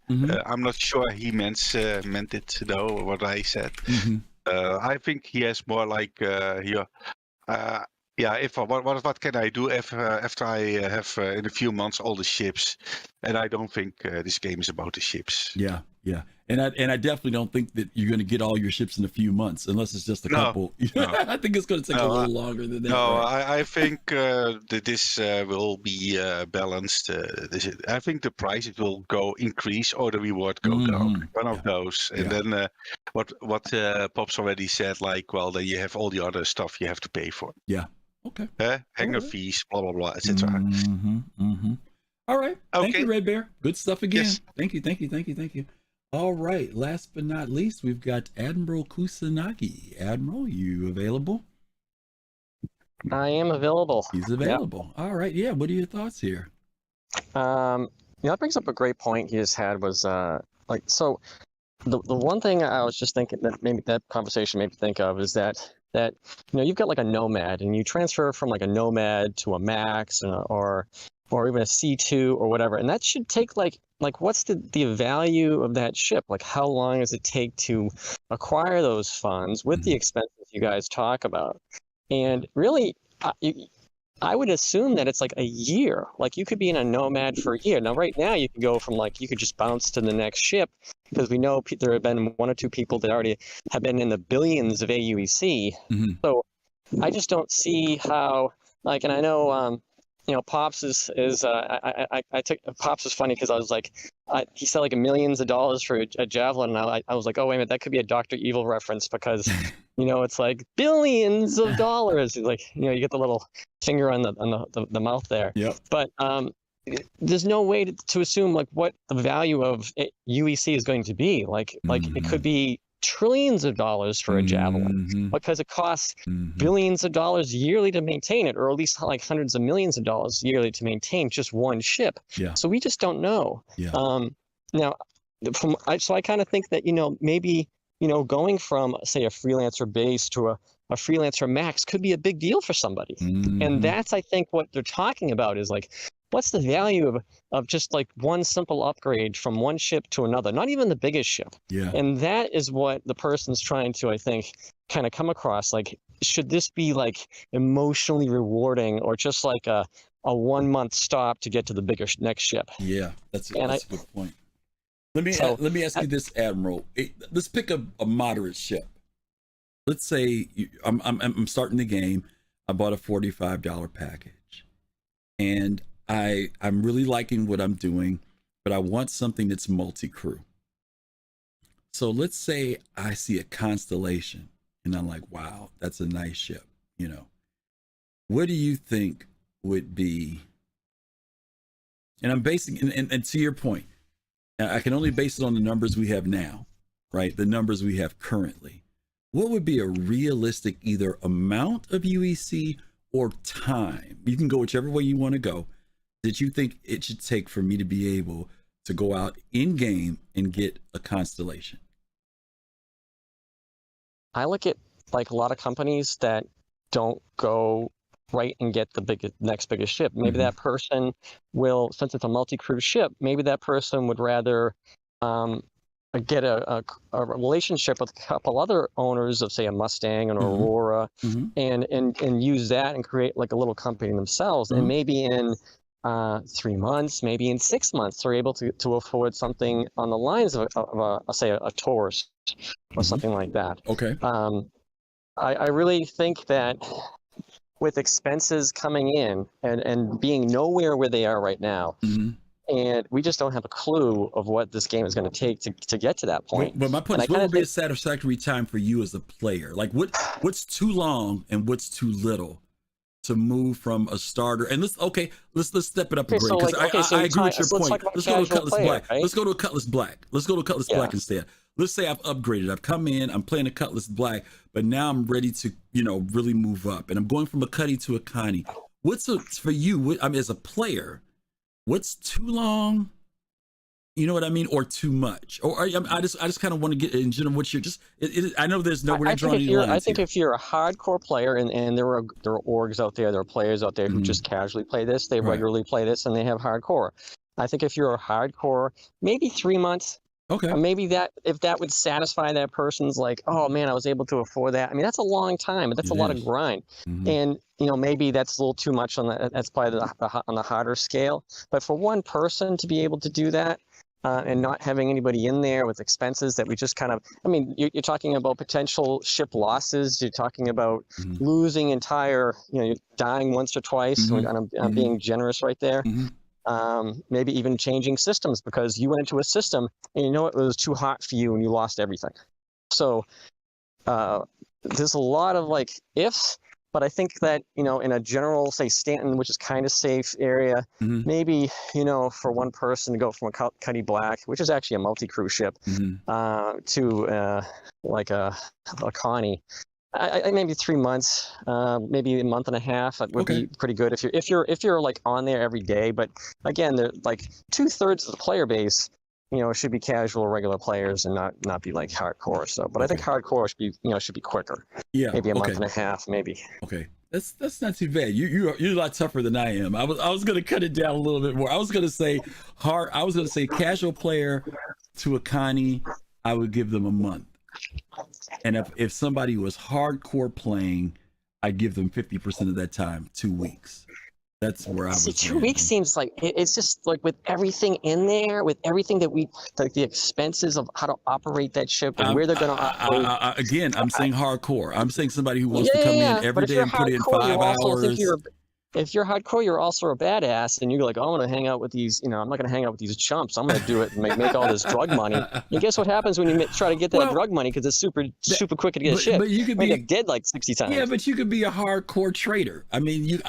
I'm not sure he meant it though, what I said. I think he has more like what can I do after I have in a few months all the ships, and I don't think this game is about the ships. Yeah, and I definitely don't think that you're going to get all your ships in a few months, unless it's just a couple. No. I think it's going to take a little longer than that. No, right? I think that this will be balanced. I think the prices will increase or the reward go down. One of those, and then what Pops already said, like, well, then you have all the other stuff you have to pay for. Yeah. Okay. Hangar fees, blah blah blah, etc. All right. Okay. Thank you, Red Bear. Good stuff again. Yes. Thank you. All right. Last but not least, we've got Admiral Kusanagi. Admiral, you available? I am available. He's available. Yep. All right. Yeah. What are your thoughts here? That brings up a great point he just had was so the one thing I was just thinking that maybe that conversation made me think of is that you've got like a Nomad and you transfer from like a Nomad to a Max or even a C2 or whatever, and that should take like what's the value of that ship? Like how long does it take to acquire those funds with the expenses you guys talk about? And really, I would assume that it's like a year. Like you could be in a Nomad for a year. Now, right now, you can go from you could just bounce to the next ship because we know there have been one or two people that already have been in the billions of AUEC. So I just don't see how, and I know, Pops is I took Pops was funny because I was like, he said like millions of dollars for a javelin, and I was like, oh wait a minute, that could be a Dr. Evil reference because it's like billions of dollars. Like you get the little finger on the mouth there. Yep. But there's no way to assume like what the value of UEC is going to be. Like it could be trillions of dollars for a javelin because it costs billions of dollars yearly to maintain it, or at least like hundreds of millions of dollars yearly to maintain just one ship. Yeah. So we just don't know. Yeah. Now, so I kind of think that maybe going from say a freelancer base to a freelancer max could be a big deal for somebody, and that's I think what they're talking about is like, what's the value of just like one simple upgrade from one ship to another, not even the biggest ship. Yeah. And that is what the person's trying to, I think, kind of come across. Like, should this be like emotionally rewarding or just like a 1 month stop to get to the bigger next ship? Yeah, that's a good point. Let me ask you this, Admiral. Let's pick a moderate ship. Let's say I'm starting the game. I bought a $45 package, and I'm really liking what I'm doing, but I want something that's multi-crew. So let's say I see a Constellation and I'm like, wow, that's a nice ship. What do you think would be, and I'm basing, and to your point, I can only base it on the numbers we have now, right? The numbers we have currently. What would be a realistic either amount of UEC or time? You can go whichever way you want to go. That you think it should take for me to be able to go out in game and get a Constellation? I look at like a lot of companies that don't go right and get the next biggest ship. Maybe that person will, since it's a multi-crew ship, maybe that person would rather get a relationship with a couple other owners of, say, a Mustang and Aurora, and use that and create like a little company themselves. And maybe in 3 months, maybe in 6 months, they're able to afford something on the lines of a Taurus or something like that. Okay. I really think that with expenses coming in and being nowhere where they are right now, and we just don't have a clue of what this game is going to take to get to that point. But my point is, what would be a satisfactory time for you as a player? Like what's too long and what's too little to move from a starter? And let's step it up a grade, because I agree with your point. Let's go to a Cutlass Black. Right? Let's go to a Cutlass Black. Let's go to a Cutlass Black instead. Let's say I've upgraded. I've come in, I'm playing a Cutlass Black, but now I'm ready to, really move up. And I'm going from a Cutty to a Connie. For you, as a player, what's too long? You know what I mean? Or too much? Or I just kind of want to get in general what you're just. I know there's no. We're not drawing any lines. I think if you're a hardcore player, and there are orgs out there, there are players out there who just casually play this, they regularly play this, and they have hardcore. I think if you're a hardcore, maybe 3 months. Okay. Maybe if that would satisfy that person's like, oh man, I was able to afford that. I mean, that's a long time, but that's a lot of grind. And maybe that's a little too much that's probably on the harder scale. But for one person to be able to do that, and not having anybody in there with expenses that we just kind of, you're talking about potential ship losses. You're talking about losing entire, you're dying once or twice. I'm being generous right there. Maybe even changing systems because you went into a system and it was too hot for you and you lost everything. So there's a lot of like ifs, but I think that, in a general, say Stanton, which is kind of safe area, maybe, for one person to go from a Cutty Black, which is actually a multi-crew ship, to like a Connie, I maybe 3 months, maybe a month and a half would be pretty good if you're like on there every day. But again, they're like 2/3 of the player base, should be casual, regular players, and not be like hardcore. So, but I think hardcore should be quicker. Yeah, maybe a month and a half, maybe. Okay, that's not too bad. You're a lot tougher than I am. I was gonna cut it down a little bit more. I was gonna say casual player to a Connie, I would give them a month. And if somebody was hardcore playing, I'd give them 50% of that time, 2 weeks. That's where I was. 2 weeks seems like it's just like with everything in there, with everything that like the expenses of how to operate that ship and where they're going to operate. Again, I'm saying hardcore. I'm saying somebody who wants to come in every day and put in 5 hours. If you're hardcore, you're also a badass, and you're like, oh, I'm going to hang out with these, I'm not going to hang out with these chumps. I'm going to do it and make all this drug money. And guess what happens when you try to get that drug money? Because it's super quick to get a ship. But you could get dead like 60 times. Yeah, but you could be a hardcore trader. I mean,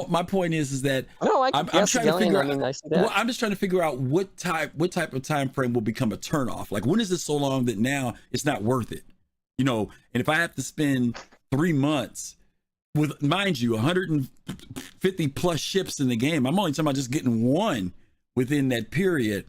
my point is that I'm trying to figure out. Well, I'm just trying to figure out what type of time frame will become a turnoff. Like, when is it so long that now it's not worth it? And if I have to spend 3 months with, mind you, 150 plus ships in the game, I'm only talking about just getting one within that period.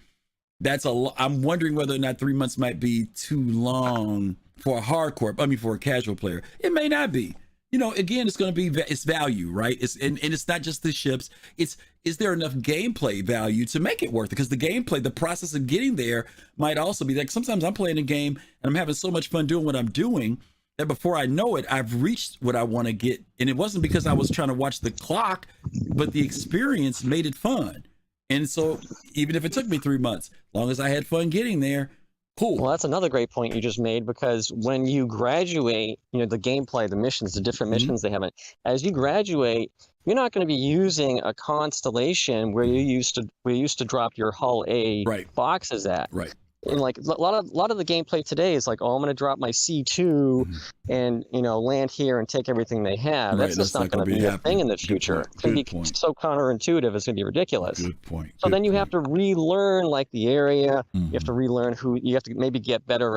I'm wondering whether or not 3 months might be too long for for a casual player. It may not be. Again, it's going to be, it's value, right? And it's not just the ships. Is there enough gameplay value to make it worth it? Because the gameplay, the process of getting there might also be like, sometimes I'm playing a game and I'm having so much fun doing what I'm doing that before I know it, I've reached what I want to get. And it wasn't because I was trying to watch the clock, but the experience made it fun. And so even if it took me 3 months, as long as I had fun getting there, cool. Well, that's another great point you just made, because when you graduate, the gameplay, the missions, the different missions they have, as you graduate, you're not going to be using a constellation where you used to drop your Hull A boxes at. Right. And like a lot of the gameplay today is like, oh, I'm going to drop my C2 and land here and take everything they have. That's just not going to be a thing in the future. It's going to be so counterintuitive. It's going to be ridiculous. Good point. So then you have to relearn like the area. You have to relearn who. You have to maybe get better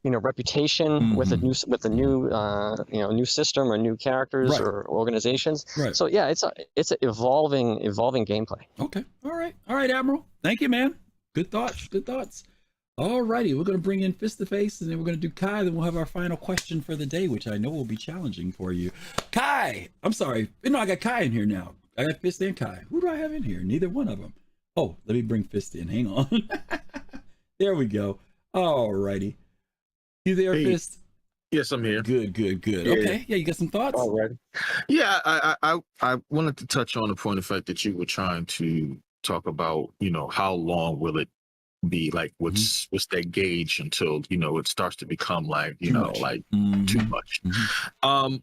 reputation with a new system or new characters or organizations. Right. So yeah, it's an evolving gameplay. Okay. All right, Admiral. Thank you, man. Good thoughts. All righty, we're going to bring in Fist to Face, and then we're going to do Kai. Then we'll have our final question for the day, which I know will be challenging for you. Kai, I'm sorry. No, I got Kai in here now. I got Fist and Kai. Who do I have in here? Neither one of them. Oh, let me bring Fist in. Hang on. There we go. All righty. You there, Fist? Yes, I'm here. Good. Yeah. Okay. Yeah, you got some thoughts? All right. Yeah, I wanted to touch on the point of fact that you were trying to talk about, how long will it be, like what's that gauge until, it starts to become like, too much.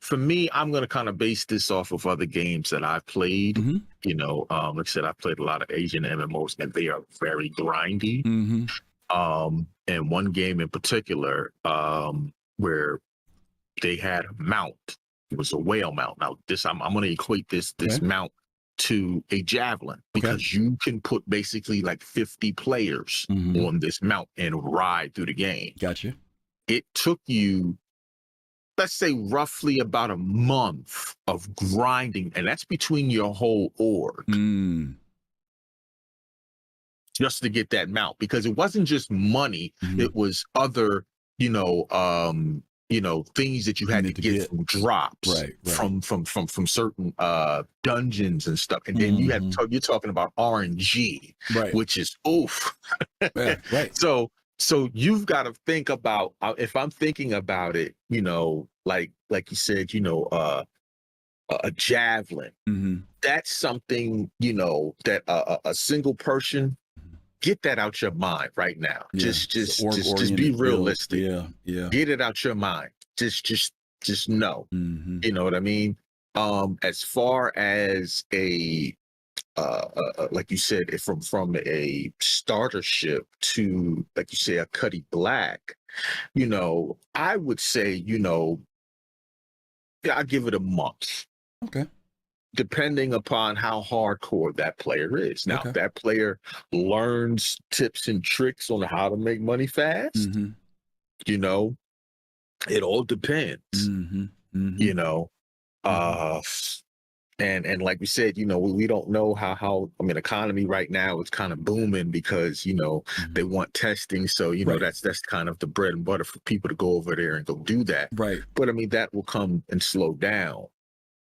For me, I'm going to kind of base this off of other games that I've played. Like I said, I've played a lot of Asian MMOs, and they are very grindy. And one game in particular, where they had a mount. It was a whale mount. Now, I'm going to equate this mount to a javelin, because you can put basically like 50 players on this mount and ride through the game. Gotcha. It took you, let's say, roughly about a month of grinding, and that's between your whole org. Just to get that mount, because it wasn't just money, it was other, things that you had to get from drops, from certain dungeons and stuff. And then you have you're talking about RNG, which is So you've got to think about, if I'm thinking about it, like you said, a javelin. That's something, that a single person, get that out your mind right now. Just be realistic. Yeah. Get it out your mind. Just know. You know what I mean? As far as a like you said, from a starter ship to, like you say, a Cuddy Black, I would say, I'll give it a month. Okay. Depending upon how hardcore that player is. Now, if that player learns tips and tricks on how to make money fast, you know, it all depends. You know, and like we said, you know, we don't know how I mean, economy right now is kind of booming because, you know, they want testing. So, you know, that's kind of the bread and butter for people to go over there and go do that. Right. But I mean, that will come and slow down.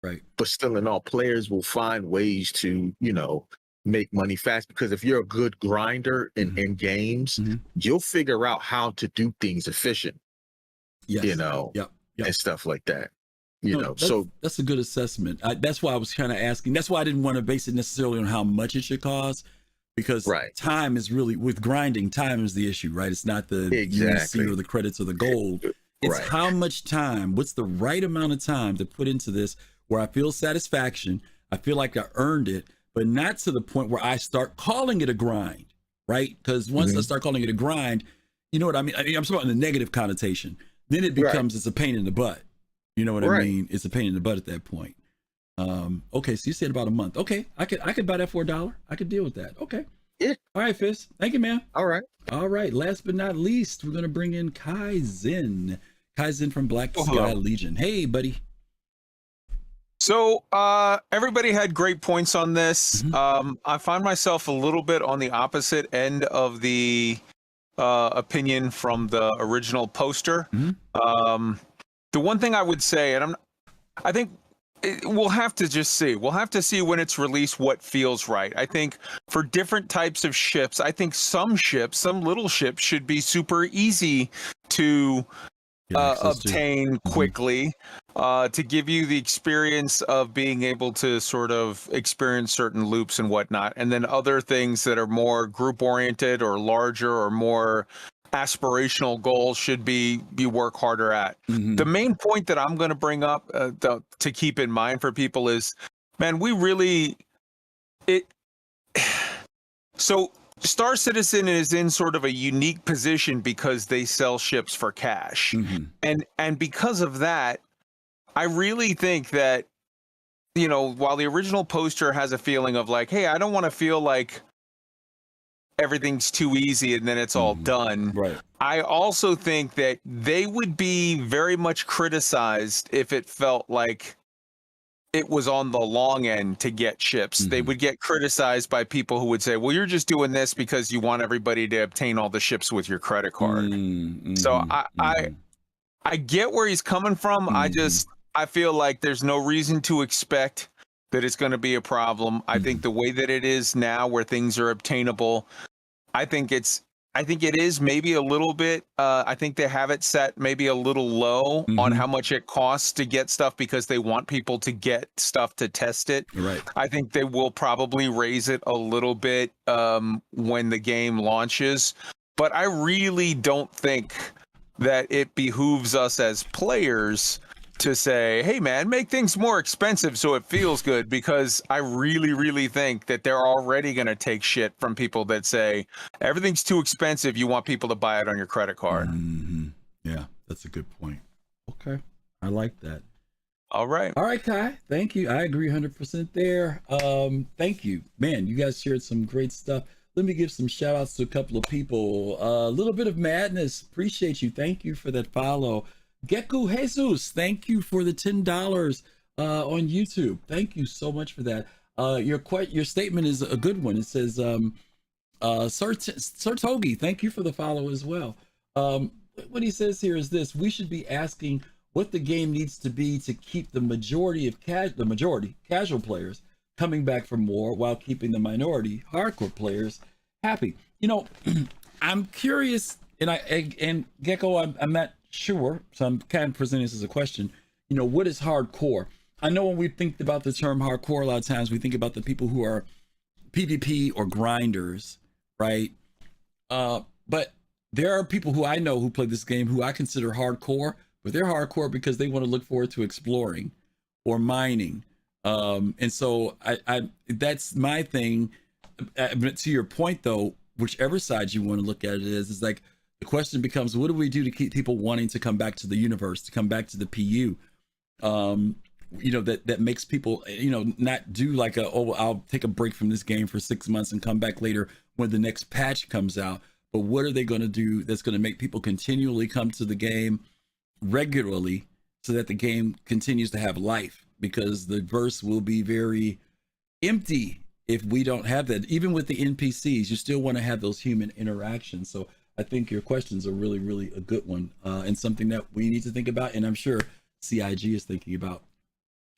Right. But still in all, players will find ways to, you know, make money fast, because if you're a good grinder in games, you'll figure out how to do things efficient. Yes. You know, and stuff like that. You know, so that's a good assessment. That's why I was kind of asking. That's why I didn't want to base it necessarily on how much it should cost, because time is really, with grinding, time is the issue, right? It's not the UEC or the credits or the gold. It's how much time, what's the right amount of time to put into this where I feel satisfaction, I feel like I earned it, but not to the point where I start calling it a grind, right? Because once I start calling it a grind, you know what I mean? I'm talking about in the negative connotation. Then it becomes, it's a pain in the butt. You know what I mean? It's a pain in the butt at that point. Okay, so you said about a month. Okay, I could buy that for $1. I could deal with that. Okay. Yeah. All right, Fizz. Thank you, man. All right. All right. Last but not least, we're gonna bring in Kaizen. Kaizen from Black Sky Legion. Hey, buddy. So everybody had great points on this. I find myself a little bit on the opposite end of the opinion from the original poster. The one thing I would say, and I think we'll have to just see. We'll have to see when it's released what feels right. I think for different types of ships, I think some little ships should be super easy to obtain quickly, to give you the experience of being able to sort of experience certain loops and whatnot. And then other things that are more group oriented or larger or more aspirational goals should be you work harder at. The main point that I'm going to bring up to keep in mind for people is, man, so Star Citizen is in sort of a unique position because they sell ships for cash. And because of that, I really think that, you know, while the original poster has a feeling of like, hey, I don't want to feel like everything's too easy and then it's all done. I also think that they would be very much criticized if it felt like it was on the long end to get ships. They would get criticized by people who would say, well, you're just doing this because you want everybody to obtain all the ships with your credit card. So I get where he's coming from. I feel like there's no reason to expect that it's going to be a problem. I think the way that it is now, where things are obtainable, I think it is maybe a little bit, I think they have it set maybe a little low on how much it costs to get stuff, because they want people to get stuff to test it. I think they will probably raise it a little bit when the game launches, but I really don't think that it behooves us as players to say, hey man, make things more expensive so it feels good, because I really, really think that they're already going to take shit from people that say everything's too expensive. You want people to buy it on your credit card. Yeah, that's a good point. Okay. I like that. All right, Kai. Thank you. I agree 100% there. Thank you, man. You guys shared some great stuff. Let me give some shout outs to a couple of people. A little bit of madness. Appreciate you. Thank you for that follow. Geku Jesus, thank you for the $10 on YouTube. Thank you so much for that. Your statement is a good one. It says, Sartogi, thank you for the follow as well. What he says here is this: we should be asking what the game needs to be to keep the majority of casual players coming back for more, while keeping the minority hardcore players happy. You know, I'm curious, and Gecko, I'm not sure, so I'm kind of presenting this as a question. You know, what is hardcore? I know when we think about the term hardcore, a lot of times we think about the people who are PvP or grinders, right? But there are people who I know who play this game who I consider hardcore, but they're hardcore because they want to look forward to exploring or mining. And so I that's my thing. But to your point though, whichever side you want to look at it is like, the question becomes, what do we do to keep people wanting to come back to the universe, to come back to the PU? You know, that makes people, you know, not do like I'll take a break from this game for 6 months and come back later when the next patch comes out. but what are they going to do that's going to make people continually come to the game regularly so that the game continues to have life? Because the verse will be very empty if we don't have that. Even with the NPCs, you still want to have those human interactions. So I think your questions are really, really a good one, and something that we need to think about, and I'm sure CIG is thinking about.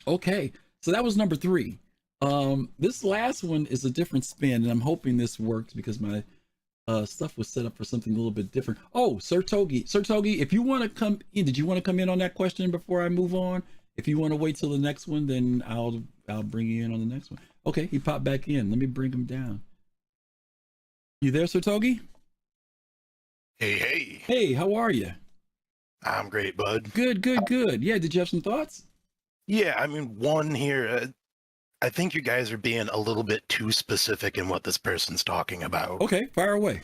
Okay, so that was number 3. This last one is a different spin, and I'm hoping this works because my stuff was set up for something a little bit different. Oh, Sir Togi, if you want to come in, did you want to come in on that question before I move on? If you want to wait till the next one, then I'll bring you in on the next one. Okay, he popped back in. Let me bring him down. You there, Sir Togi? Hey. Hey, how are you? I'm great, bud. Good. Yeah, did you have some thoughts? Yeah, I mean, one here, I think you guys are being a little bit too specific in what this person's talking about. Okay, fire away.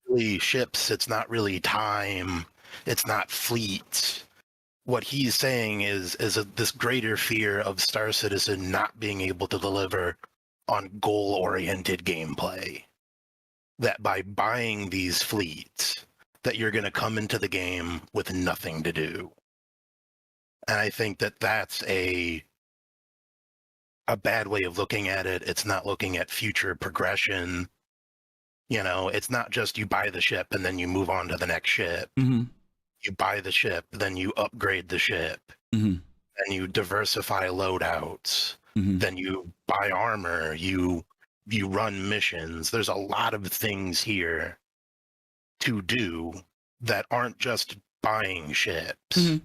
Really ships, it's not really time, it's not fleet. What he's saying is this greater fear of Star Citizen not being able to deliver on goal-oriented gameplay. That by buying these fleets, that you're going to come into the game with nothing to do. And I think that that's a bad way of looking at it. It's not looking at future progression. You know, it's not just you buy the ship and then you move on to the next ship. Mm-hmm. You buy the ship, then you upgrade the ship, mm-hmm. then you diversify loadouts, mm-hmm. then you buy armor, you run missions. There's a lot of things here to do that aren't just buying ships. Mm-hmm.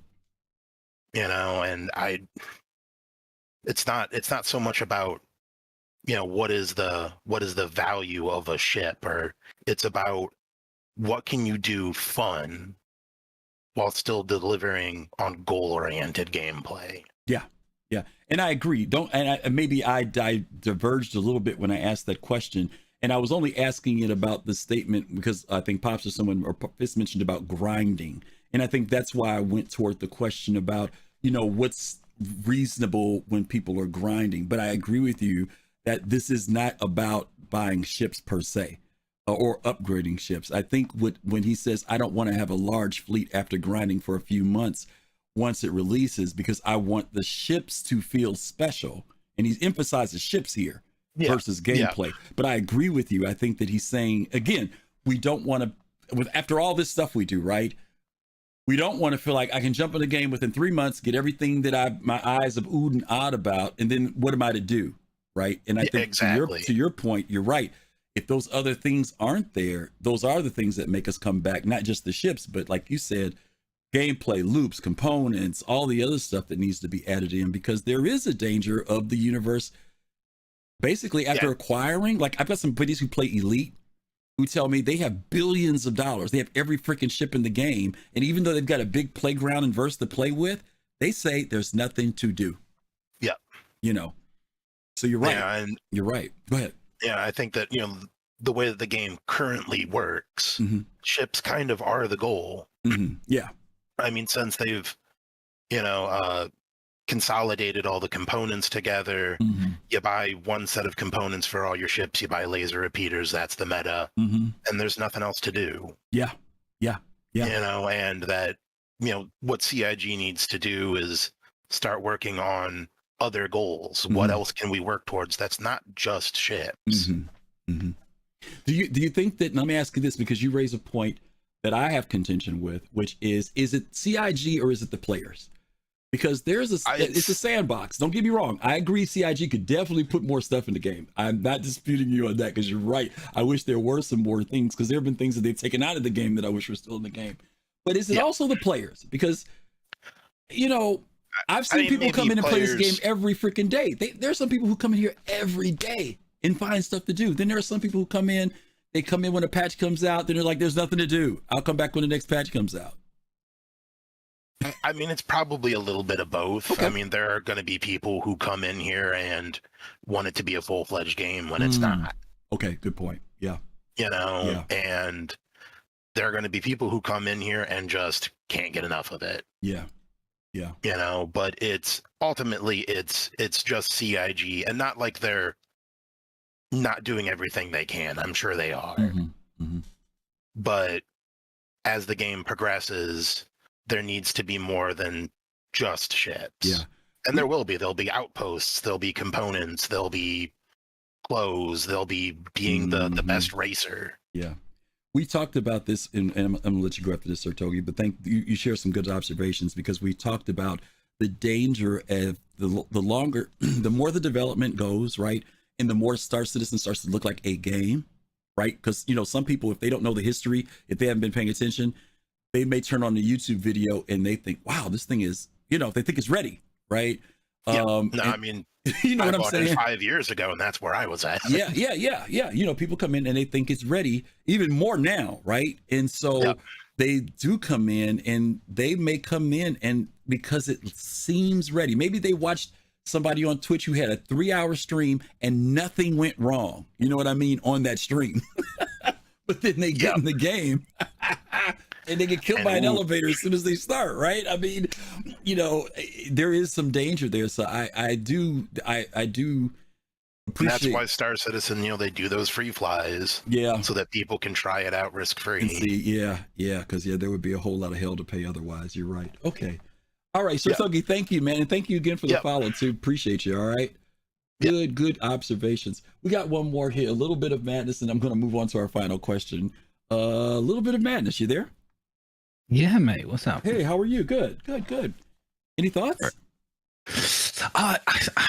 You know, and it's not so much about, you know, what is the value of a ship, or it's about what can you do fun while still delivering on goal-oriented gameplay. Yeah, and I agree. Maybe I diverged a little bit when I asked that question, and I was only asking it about the statement because I think Pops or someone or Fist mentioned about grinding, and I think that's why I went toward the question about, you know, what's reasonable when people are grinding. But I agree with you that this is not about buying ships per se or upgrading ships. I think when he says I don't want to have a large fleet after grinding for a few months once it releases, because I want the ships to feel special, and he emphasizes ships here versus gameplay. But I agree with you. I think that he's saying, again, we don't want to, after all this stuff we do, right, we don't want to feel like I can jump in the game within 3 months, get everything that my eyes have oohed and awed about, and then what am I to do, right? And I think exactly. to your point, you're right. If those other things aren't there, those are the things that make us come back, not just the ships, but like you said, gameplay, loops, components, all the other stuff that needs to be added in, because there is a danger of the universe basically after acquiring, like I've got some buddies who play Elite who tell me they have billions of dollars. They have every freaking ship in the game. And even though they've got a big playground and verse to play with, they say there's nothing to do. Yeah. You know, so you're right. Yeah, and you're right. Go ahead. Yeah, I think that, you know, the way that the game currently works, mm-hmm. ships kind of are the goal. Mm-hmm. Yeah. I mean, since they've, you know, consolidated all the components together, mm-hmm. you buy one set of components for all your ships, you buy laser repeaters, that's the meta, mm-hmm. and there's nothing else to do. Yeah. You know, and that, you know, what CIG needs to do is start working on other goals. Mm-hmm. What else can we work towards that's not just ships? Mm-hmm. Mm-hmm. Do you think that, let me ask you this, because you raise a point that I have contention with, which is it CIG or is it the players? Because it's a sandbox. Don't get me wrong. I agree CIG could definitely put more stuff in the game. I'm not disputing you on that, because you're right. I wish there were some more things, because there have been things that they've taken out of the game that I wish were still in the game. But is it also the players? Because, you know, I've seen people come in and play this game every freaking day. There are some people who come in here every day and find stuff to do. Then there are some people who come in, they come in when a patch comes out, then they're like, there's nothing to do. I'll come back when the next patch comes out. I mean, it's probably a little bit of both. Okay. I mean, there are going to be people who come in here and want it to be a full-fledged game when it's not. Okay, good point. Yeah. You know, and there are going to be people who come in here and just can't get enough of it. Yeah. You know, but it's ultimately it's just CIG, and not like they're not doing everything they can. I'm sure they are. Mm-hmm. Mm-hmm. but as the game progresses, there needs to be more than just ships. Yeah. And there'll be outposts, there'll be components, there'll be clothes, there'll be being the best racer. Yeah. We talked about this, and I'm going to let you go after this, Sir Togi, but you share some good observations, because we talked about the danger of the longer, the more the development goes, right? And the more Star Citizen starts to look like a game, right? Because, some people, if they don't know the history, if they haven't been paying attention, they may turn on the YouTube video and they think, wow, this thing is, they think it's ready, right? Yeah. I mean, you know what I'm saying? 5 years ago, and that's where I was at. Yeah. People come in and they think it's ready, even more now, right? And so they do come in, and they may come in, and because it seems ready, maybe they watched somebody on Twitch who had a 3-hour stream and nothing went wrong. You know what I mean? On that stream. But then they get in the game and they get killed by an elevator as soon as they start, right? I mean, there is some danger there. So I do appreciate. And that's why Star Citizen, they do those free flies. Yeah. So that people can try it out risk-free. Because there would be a whole lot of hell to pay otherwise. You're right. Okay. All right. So Sogi, thank you, man. And thank you again for the follow too. Appreciate you. All right. Good observations. We got one more here, a little bit of madness, and I'm going to move on to our final question. A little bit of madness. You there? Yeah, mate. What's up? Hey, how are you? Good. Any thoughts? I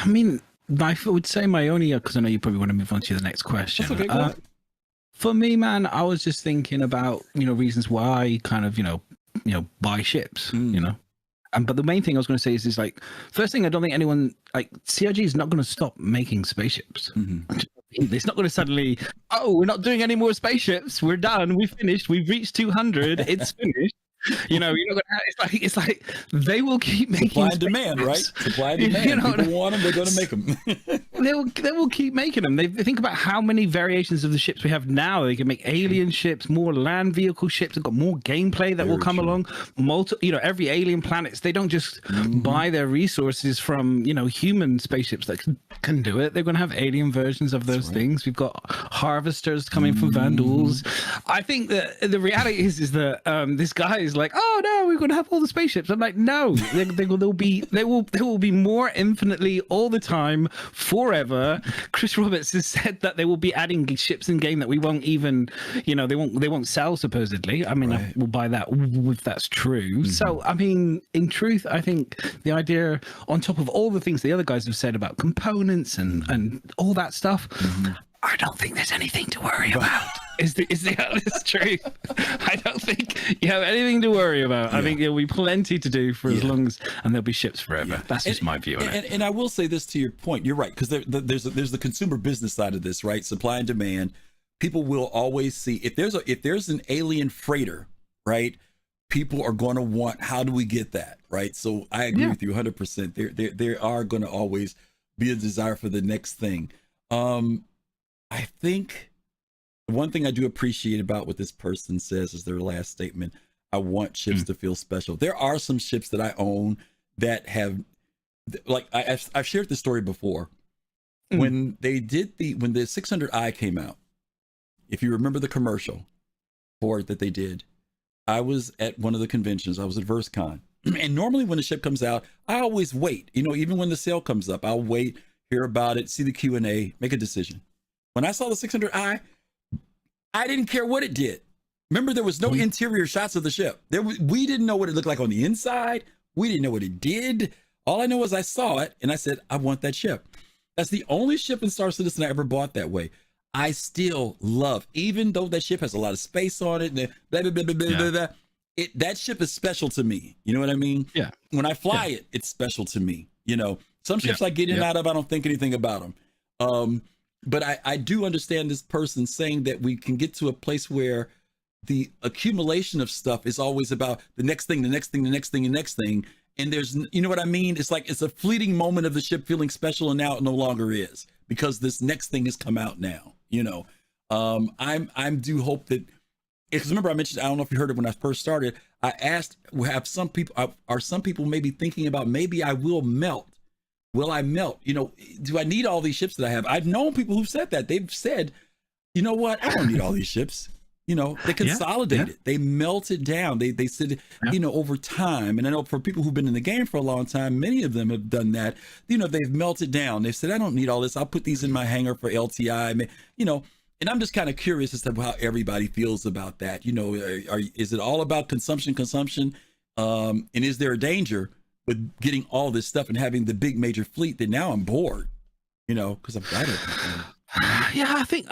mean, I would say my only, because I know you probably want to move on to the next question. That's okay. Go ahead. For me, man, I was just thinking about, reasons why kind of, buy ships, but the main thing I was going to say is like, first thing, I don't think anyone, like, CIG is not going to stop making spaceships. It's not going to suddenly, we're not doing any more spaceships. We're done. We've finished. We've reached 200. It's finished. You're not gonna have, it's like they will keep making supply and demand, right? Supply and demand. People want them, they're going to make them. they will keep making them. They think about how many variations of the ships we have now. They can make alien ships, more land vehicle ships. They've got more gameplay that will come along. Every alien planets. They don't just buy their resources from human spaceships that can do it. They're going to have alien versions of those things. We've got harvesters coming from Vandals. I think that the reality is that this guy is like, oh no, we're going to have all the spaceships. I'm like, no, they will be more infinitely all the time, forever. Chris Roberts has said that they will be adding ships in game that we won't even, they won't sell supposedly. I mean, I will buy that if that's true. So, I mean, in truth, I think the idea, on top of all the things the other guys have said about components and all that stuff, I don't think there's anything to worry about. Is the honest truth. I don't think you have anything to worry about. I think there'll be plenty to do for as long as, and there'll be ships forever. That's just my view on it. And I will say this to your point. You're right, because there's the consumer business side of this, right? Supply and demand. People will always see if there's an alien freighter, right? People are going to want, how do we get that, right? So I agree with you 100%. There are going to always be a desire for the next thing. I think one thing I do appreciate about what this person says is their last statement. I want ships to feel special. There are some ships that I own that have, like, I've shared this story before. When they did when the 600i came out, if you remember the commercial for it that they did, I was at one of the conventions. I was at VerseCon. And normally when the ship comes out, I always wait. Even when the sale comes up, I'll wait, hear about it, see the Q&A, make a decision. When I saw the 600i, I didn't care what it did. Remember, there was no interior shots of the ship. We didn't know what it looked like on the inside. We didn't know what it did. All I know is I saw it and I said, I want that ship. That's the only ship in Star Citizen I ever bought that way. I still love, even though that ship has a lot of space on it, and blah, blah, blah, blah, blah, blah, that ship is special to me. You know what I mean? Yeah. When I fly it, it's special to me. Some ships I get in and out of, I don't think anything about them. But I do understand this person saying that we can get to a place where the accumulation of stuff is always about the next thing, the next thing, the next thing, the next thing. And there's, you know what I mean? It's like, it's a fleeting moment of the ship feeling special, and now it no longer is, because this next thing has come out now, I do hope that, because remember I mentioned, I don't know if you heard it when I first started, I asked, are some people maybe thinking about, maybe I will melt? Will I melt? Do I need all these ships that I have? I've known people who've said that. They've said, you know what? I don't need all these ships. You know, they consolidated, they melted down. They said, you know, over time, and I know for people who've been in the game for a long time, many of them have done that. You know, they've melted down. They've said, I don't need all this. I'll put these in my hangar for LTI. You know, and I'm just kind of curious as to how everybody feels about that. You know, is it all about consumption? And is there a danger with getting all this stuff and having the big major fleet that now I'm bored? You know, because I've got it. Yeah, I think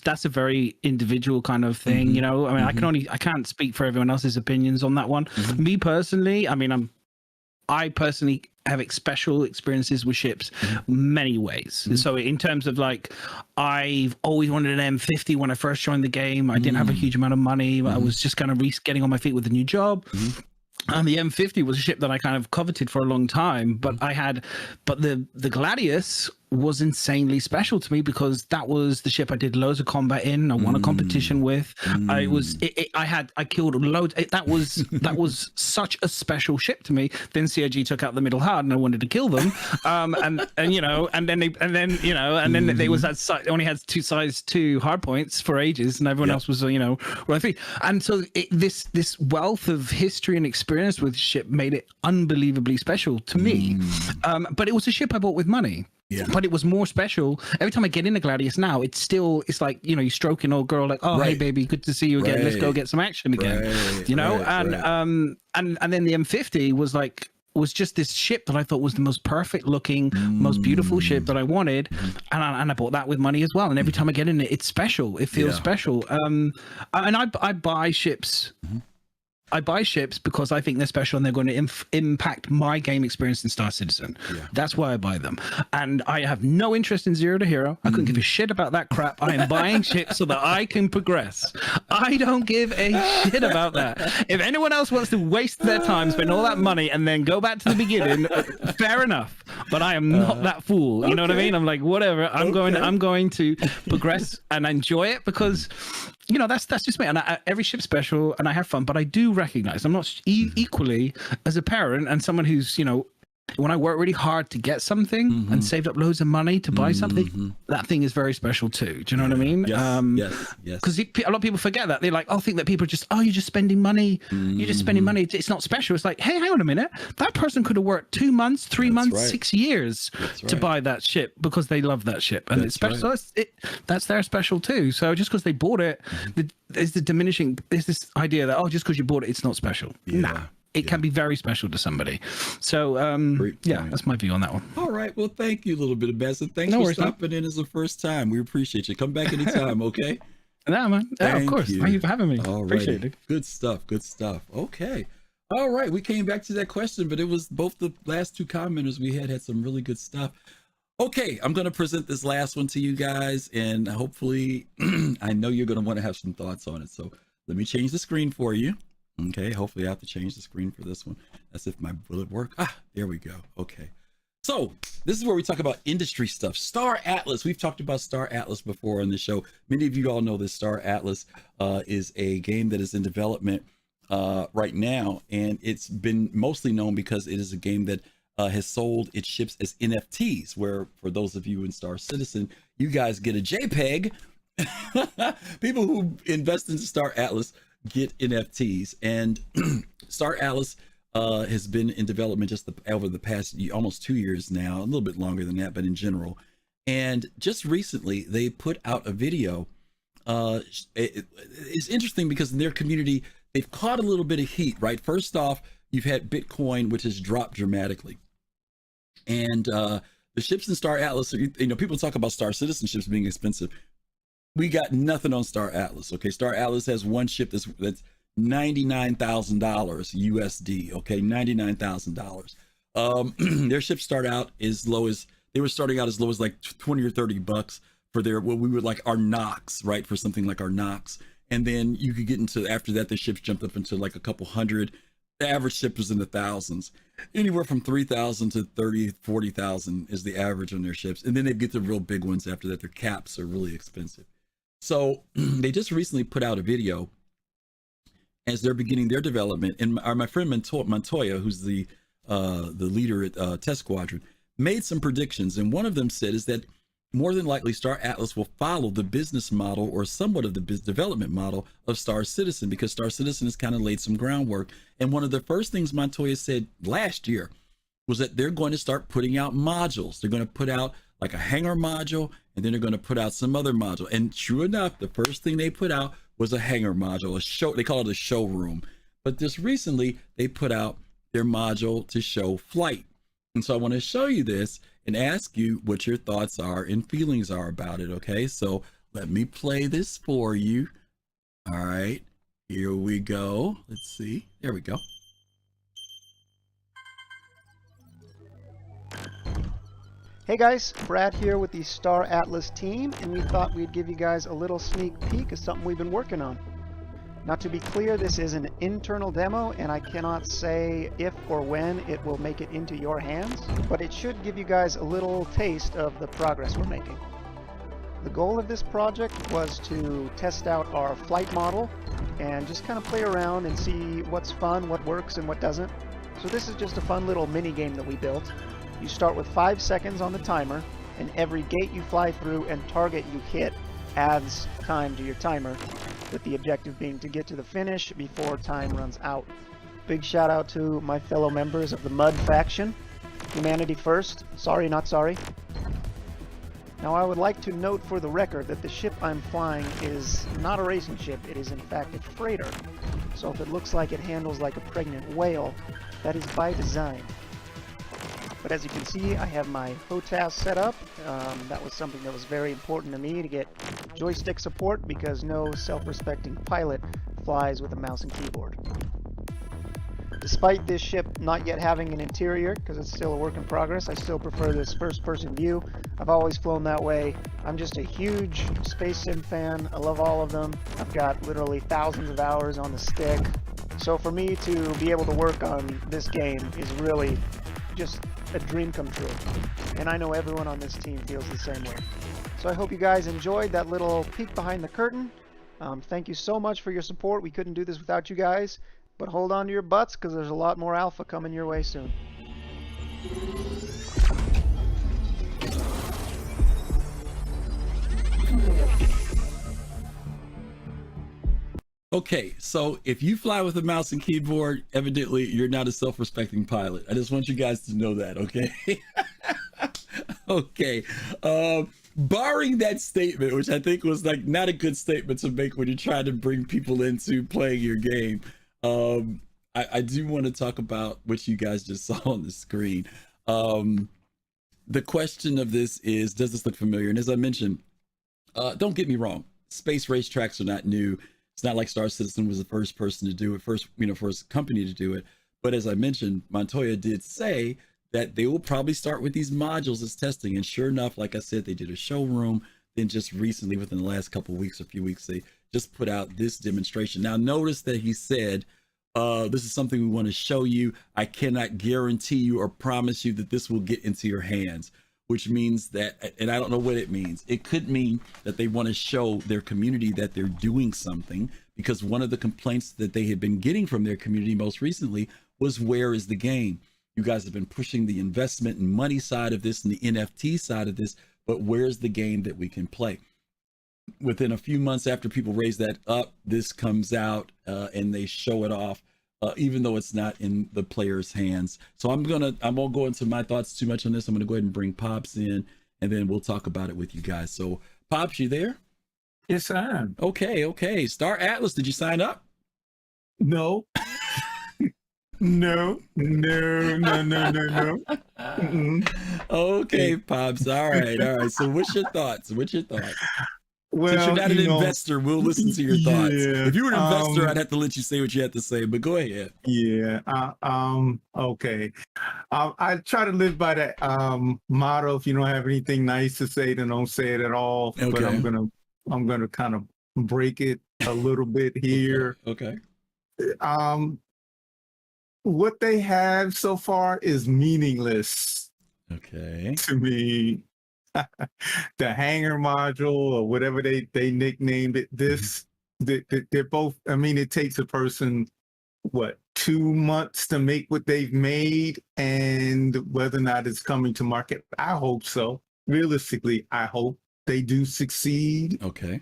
that's a very individual kind of thing. You know, I mean, I can't speak for everyone else's opinions on that one. Me personally, I mean, I personally have special experiences with ships many ways. So in terms of like, I've always wanted an M50 when I first joined the game. I didn't have a huge amount of money. I was just kind of getting on my feet with a new job. And the M50 was a ship that I kind of coveted for a long time, but the Gladius was insanely special to me because that was the ship I did loads of combat in. I won a competition with. I killed loads. That was such a special ship to me. Then CIG took out the middle hard, and I wanted to kill them. And then they was that only had size 2 hard points for ages, and everyone else was right 3. And so this wealth of history and experience with ship made it unbelievably special to me. But it was a ship I bought with money. Yeah. But it was more special. Every time I get in a Gladius now, it's like, you know, you're stroking old girl like, oh, hey baby, good to see you again. Let's go get some action again. And then the M50 was just this ship that I thought was the most perfect looking, most beautiful ship that I wanted. And I bought that with money as well. And every time I get in it, it's special. It feels special. And I buy ships. I buy ships because I think they're special and they're going to impact my game experience in Star Citizen. That's why I buy them. And I have no interest in Zero to Hero. I couldn't give a shit about that crap. I am buying ships so that I can progress. I don't give a shit about that. If anyone else wants to waste their time, spend all that money, and then go back to the beginning, fair enough. But I am not that fool. You know what I mean? I'm like, whatever. I'm going to progress and enjoy it because, you know, that's just me. And every ship's special and I have fun, but I do recognize I'm not equally as a parent and someone who's, you know, when I work really hard to get something and saved up loads of money to buy something, that thing is very special too. Do you know what I mean? Yes. Because a lot of people forget that. They think that people are just, you're just spending money. You're just spending money. It's not special. It's like, hey, hang on a minute. That person could have worked 2 months, 3 months, 6 years to buy that ship because they love that ship. And it's special. So that's their special too. So just because they bought it, there's this idea that, just because you bought it, it's not special. Nah. It can be very special to somebody. So, that's my view on that one. All right. Well, thank you, little bit of Bassett. Thanks for stopping in as the first time. We appreciate you. Come back anytime, okay? No, man. Of course. Thank you for having me. Appreciate it. Good stuff. Okay. All right. We came back to that question, but it was both the last two commenters we had some really good stuff. Okay. I'm going to present this last one to you guys, and hopefully, I know you're going to want to have some thoughts on it. So let me change the screen for you. Okay, hopefully I have to change the screen for this one. That's if will it work? There we go. Okay. So this is where we talk about industry stuff. Star Atlas. We've talked about Star Atlas before on the show. Many of you all know that Star Atlas is a game that is in development right now. And it's been mostly known because it is a game that has sold its ships as NFTs, where for those of you in Star Citizen, you guys get a JPEG. People who invest in Star Atlas get NFTs, and Star Atlas has been in development just over the past almost 2 years now, a little bit longer than that, but in general. And just recently they put out a video. It's interesting because in their community they've caught a little bit of heat, right? First off, you've had Bitcoin, which has dropped dramatically, and the ships in Star Atlas, you know, people talk about Star Citizen ships being expensive. We got nothing on Star Atlas. Okay, Star Atlas has one ship that's $99,000 USD. Okay, $99,000. Their ships start out as low as like 20 or 30 bucks for their what we would like our Nox, right? For something like our Nox, and then you could get into after that the ships jumped up into like a couple hundred. The average ship was in the thousands, anywhere from 3,000 to 30, 40,000 is the average on their ships, and then they get the real big ones after that. Their caps are really expensive. So they just recently put out a video as they're beginning their development. And my friend Montoya, who's the leader at Test Squadron, made some predictions. And one of them said is that more than likely Star Atlas will follow the business model or somewhat of the development model of Star Citizen, because Star Citizen has kind of laid some groundwork. And one of the first things Montoya said last year was that they're going to start putting out modules. They're going to put out like a hangar module, and then they're going to put out some other module. And true enough, the first thing they put out was a hangar module, a show. They call it a showroom. But just recently, they put out their module to show flight. And so I want to show you this and ask you what your thoughts are and feelings are about it. Okay, so let me play this for you. All right, here we go. Let's see. There we go. Hey guys, Brad here with the Star Atlas team, and we thought we'd give you guys a little sneak peek of something we've been working on. Now, to be clear, this is an internal demo, and I cannot say if or when it will make it into your hands, but it should give you guys a little taste of the progress we're making. The goal of this project was to test out our flight model and just kind of play around and see what's fun, what works, and what doesn't. So this is just a fun little mini game that we built. You start with 5 seconds on the timer, and every gate you fly through and target you hit adds time to your timer, with the objective being to get to the finish before time runs out. Big shout out to my fellow members of the Mud faction. Humanity first, sorry not sorry. Now I would like to note for the record that the ship I'm flying is not a racing ship, it is in fact a freighter. So if it looks like it handles like a pregnant whale, that is by design. But as you can see, I have my HOTAS set up. That was something that was very important to me to get joystick support, because no self-respecting pilot flies with a mouse and keyboard. Despite this ship not yet having an interior, because it's still a work in progress, I still prefer this first-person view. I've always flown that way. I'm just a huge space sim fan. I love all of them. I've got literally thousands of hours on the stick. So for me to be able to work on this game is really just a dream come true, and I know everyone on this team feels the same way. So I hope you guys enjoyed that little peek behind the curtain. Thank you so much for your support. We couldn't do this without you guys, but hold on to your butts, because there's a lot more alpha coming your way soon. Okay, so if you fly with a mouse and keyboard, evidently you're not a self-respecting pilot. I just want you guys to know that, okay? Okay. Barring that statement, which I think was like not a good statement to make when you're trying to bring people into playing your game, I do want to talk about what you guys just saw on the screen. The question of this is, does this look familiar? And as I mentioned, don't get me wrong, space racetracks are not new. It's not like Star Citizen was the first person to do it, first company to do it. But as I mentioned, Montoya did say that they will probably start with these modules as testing. And sure enough, like I said, they did a showroom. Then just recently, within the last couple of weeks, a few weeks, they just put out this demonstration. Now, notice that he said, this is something we want to show you. I cannot guarantee you or promise you that this will get into your hands, which means that, and I don't know what it means. It could mean that they want to show their community that they're doing something, because one of the complaints that they had been getting from their community most recently was, where is the game? You guys have been pushing the investment and money side of this and the NFT side of this, but where's the game that we can play? Within a few months after people raise that up, this comes out and they show it off, even though it's not in the player's hands. So I won't go into my thoughts too much on this. I'm gonna go ahead and bring Pops in, and then we'll talk about it with you guys. So Pops, you there? Yes, I am. Okay. Star Atlas, did you sign up? No. No. Okay, Pops. All right. So what's your thoughts? Well, since you're not an investor, we'll listen to your thoughts. Yeah, if you were an investor, I'd have to let you say what you had to say, but go ahead. Yeah. Okay. I try to live by that motto: if you don't have anything nice to say, then don't say it at all. Okay. But I'm gonna kind of break it a little bit here. Okay. What they have so far is meaningless. Okay. To me. The hangar module, or whatever they nicknamed it, they're both, I mean, it takes a person 2 months to make what they've made, and whether or not it's coming to market, I hope so. realistically, I hope they do succeed. Okay.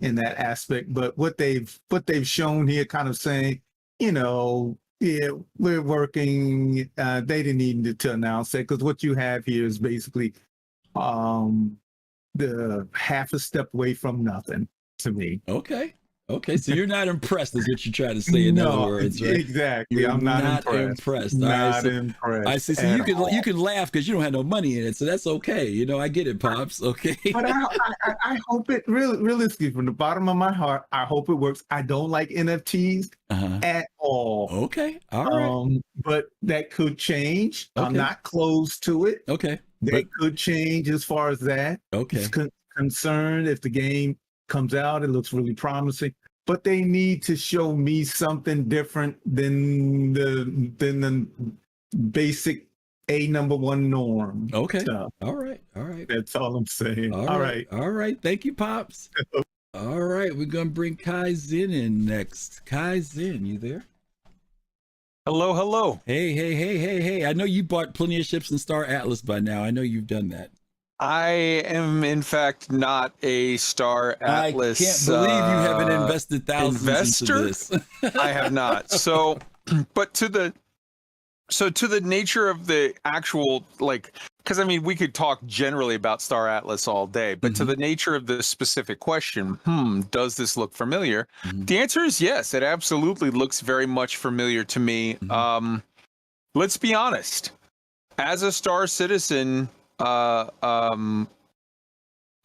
In that aspect. But what they've shown here, kind of saying, yeah, we're working. They didn't need to announce that, because what you have here is basically the half a step away from nothing to me. Okay, so you're not impressed, is what you're trying to say. In other words, right? Exactly. I'm not impressed. Not impressed. I see. So you can laugh because you don't have no money in it, so that's okay. I get it, Pops. Okay. But I hope it realistically, from the bottom of my heart, I hope it works. I don't like NFTs at all. Okay. All right. But that could change. Okay. I'm not closed to it. Okay. They could change as far as that. Okay. Concerned if the game comes out, it looks really promising. But they need to show me something different than the basic number one norm. Okay. Stuff. All right. That's all I'm saying. All right. Thank you, Pops. All right. We're going to bring Kai Zin in next. Kai Zin, you there? Hello. Hey. I know you bought plenty of ships in Star Atlas by now. I know you've done that. I am, in fact, not a Star Atlas. I can't believe you haven't invested thousands into this. I have not. So, but to the nature of the actual, because I mean, we could talk generally about Star Atlas all day, but to the nature of the specific question, does this look familiar? The answer is yes. It absolutely looks very much familiar to me. Let's be honest. As a Star Citizen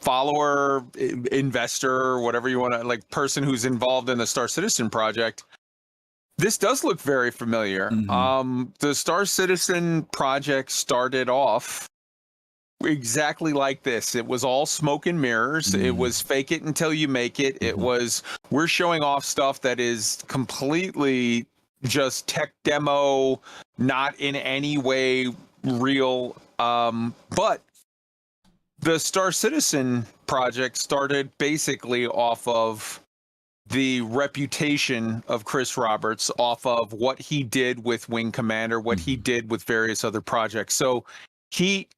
follower, investor, whatever you want to, person who's involved in the Star Citizen project, this does look very familiar. The Star Citizen project started off exactly like this. It was all smoke and mirrors. It was fake it until you make it. It was, we're showing off stuff that is completely just tech demo, not in any way real. But the Star Citizen project started basically off of the reputation of Chris Roberts, off of what he did with Wing Commander, what he did with various other projects. So he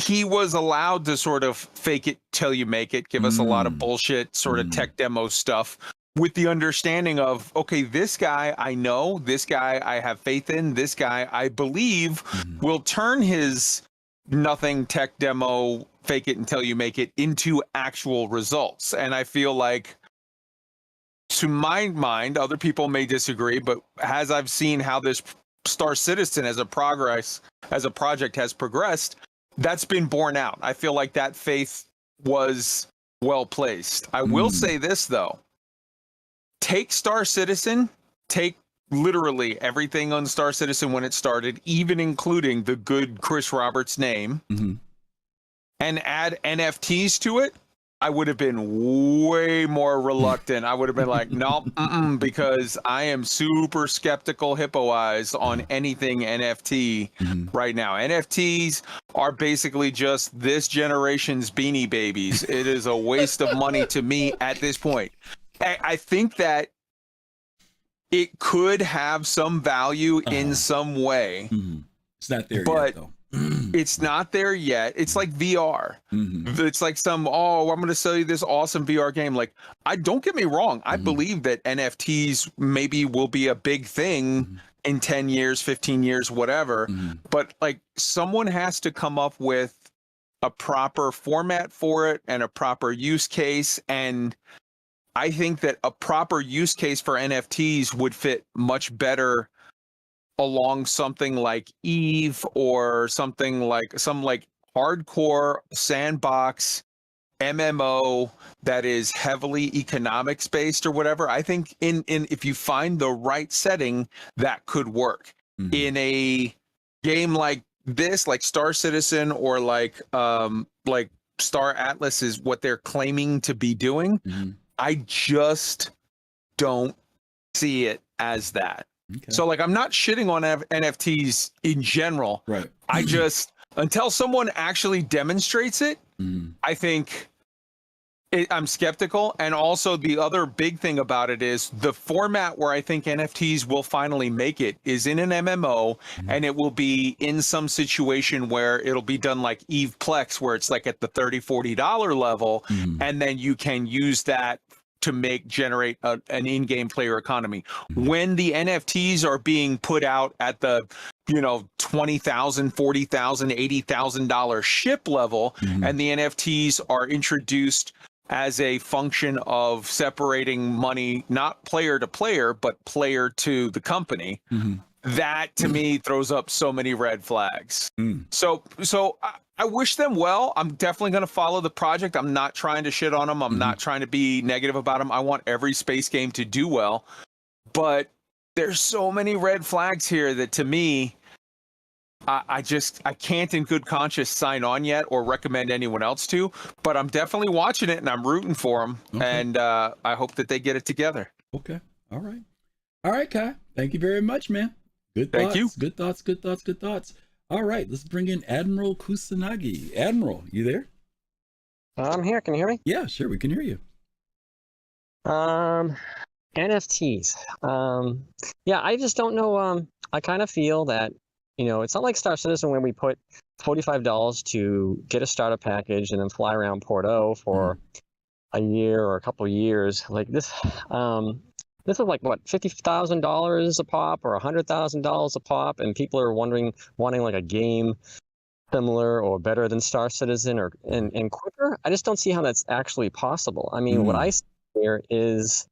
was allowed to sort of fake it till you make it, give us a lot of bullshit sort of tech demo stuff, with the understanding of, okay, this guy I know, this guy I have faith in, this guy I believe will turn his nothing tech demo, fake it until you make it, into actual results. And I feel like, to my mind, other people may disagree, but as I've seen how this Star Citizen as a project has progressed, that's been borne out. I feel like that faith was well placed. I will say this though. Take Star Citizen, take literally everything on Star Citizen when it started, even including the good Chris Roberts name, and add NFTs to it, I would have been way more reluctant. I would have been like, no, because I am super skeptical hippo eyes on anything NFT right now. NFTs are basically just this generation's Beanie Babies. It is a waste of money to me at this point. I think that it could have some value in some way. It's not there yet, though. It's not there yet. It's like VR. It's like I'm going to sell you this awesome VR game. Like, don't get me wrong. I believe that NFTs maybe will be a big thing in 10 years, 15 years, whatever. But someone has to come up with a proper format for it and a proper use case. And I think that a proper use case for NFTs would fit much better along something like Eve, or something like some hardcore sandbox MMO that is heavily economics based or whatever. I think in if you find the right setting, that could work. In a game like this, like Star Citizen, or like Star Atlas is what they're claiming to be doing, I just don't see it as that. Okay. So I'm not shitting on NFTs in general. Right. I just, until someone actually demonstrates it, I think I'm skeptical. And also the other big thing about it is the format where I think NFTs will finally make it is in an MMO, and it will be in some situation where it'll be done like Eve Plex, where it's like at the $30, $40 level. And then you can use that to generate an in-game player economy. When the NFTs are being put out at the $20,000, $40,000, $80,000 ship level, and the NFTs are introduced as a function of separating money, not player to player, but player to the company, that to me throws up so many red flags. So I wish them well. I'm definitely going to follow the project. I'm not trying to shit on them. I'm not trying to be negative about them. I want every space game to do well. But there's so many red flags here that to me, I can't in good conscience sign on yet or recommend anyone else to, but I'm definitely watching it and I'm rooting for them. And I hope that they get it together. Okay. All right, Kai. Thank you very much, man. Good thoughts. Thank you. Good thoughts. All right, let's bring in Admiral Kusanagi. Admiral, you there? I'm here. Can you hear me? Yeah, sure. We can hear you. NFTs. Yeah, I just don't know. I kind of feel that, it's not like Star Citizen when we put $45 to get a starter package and then fly around Porto for a year or a couple of years. Like this, this is like what, $50,000 a pop or $100,000 a pop, and people are wanting like a game similar or better than Star Citizen and quicker. I just don't see how that's actually possible. I mean, what I see here is,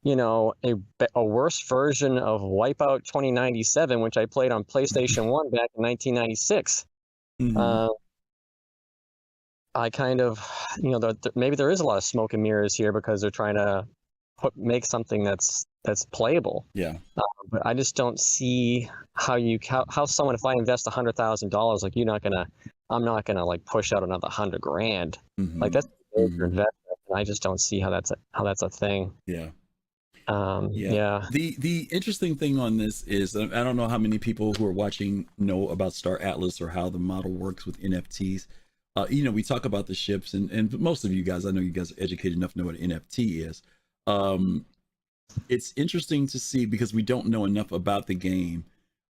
a worse version of Wipeout 2097, which I played on PlayStation 1 back in 1996. I kind of, maybe there is a lot of smoke and mirrors here because they're trying to make something that's playable. Yeah. But I just don't see how someone, if I invest $100,000, like I'm not gonna like push out another $100,000. Like that's a major investment, and I just don't see how that's a thing. Yeah. Yeah. The interesting thing on this is, I don't know how many people who are watching know about Star Atlas or how the model works with NFTs. We talk about the ships, and most of you guys, I know you guys are educated enough to know what an NFT is. It's interesting to see because we don't know enough about the game.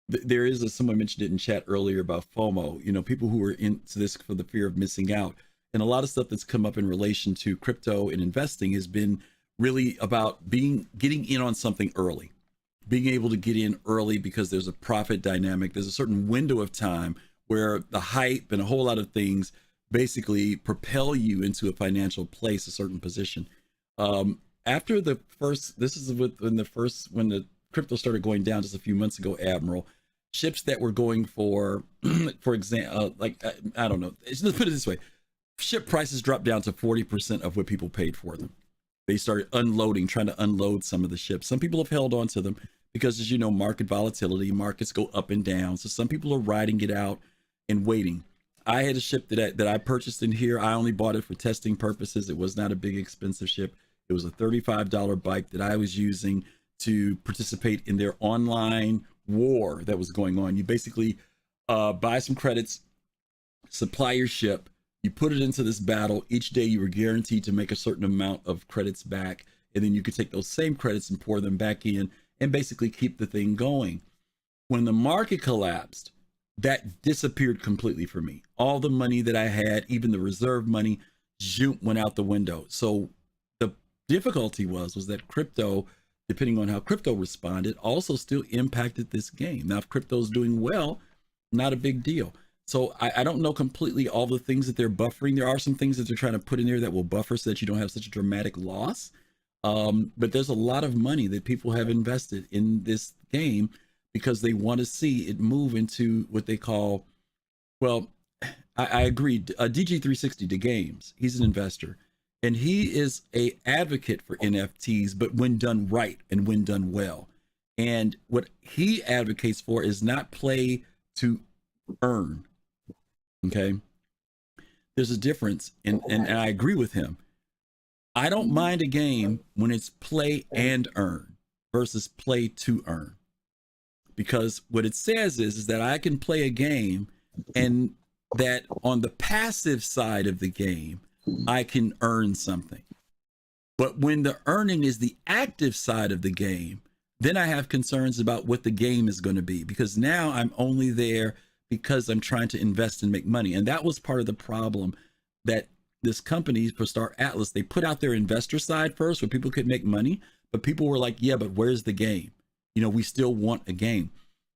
There is, someone mentioned it in chat earlier about FOMO, people who are into this for the fear of missing out. And a lot of stuff that's come up in relation to crypto and investing has been really about getting in on something early, being able to get in early because there's a profit dynamic. There's a certain window of time where the hype and a whole lot of things basically propel you into a financial place, a certain position. After the first, this is when the crypto started going down just a few months ago, Admiral, ships that were going for example, I don't know, let's put it this way, ship prices dropped down to 40% of what people paid for them. They started trying to unload some of the ships. Some people have held on to them because, as you know, market volatility, markets go up and down. So some people are riding it out and waiting. I had a ship that I purchased in here. I only bought it for testing purposes. It was not a big expensive ship. It was a $35 bike that I was using to participate in their online war that was going on. You basically buy some credits, supply your ship, you put it into this battle. Each day you were guaranteed to make a certain amount of credits back, and then you could take those same credits and pour them back in and basically keep the thing going. When the market collapsed, that disappeared completely for me. All the money that I had, even the reserve money, went out the window. So the difficulty was that crypto, depending on how crypto responded, also still impacted this game. Now, if crypto's doing well, not a big deal. So I don't know completely all the things that they're buffering. There are some things that they're trying to put in there that will buffer so that you don't have such a dramatic loss. But there's a lot of money that people have invested in this game because they want to see it move into what they call, well, I agree. DG360 to games, he's an investor, and he is a advocate for NFTs, but when done right and when done well. And what he advocates for is not play to earn. Okay, there's a difference, and I agree with him. I don't mind a game when it's play and earn versus play to earn, because what it says is that I can play a game, and that on the passive side of the game, I can earn something. But when the earning is the active side of the game, then I have concerns about what the game is going to be, because now I'm only there because I'm trying to invest and make money. And that was part of the problem that this company, for Star Atlas, they put out their investor side first where people could make money, but people were like, yeah, but where's the game? You know, we still want a game.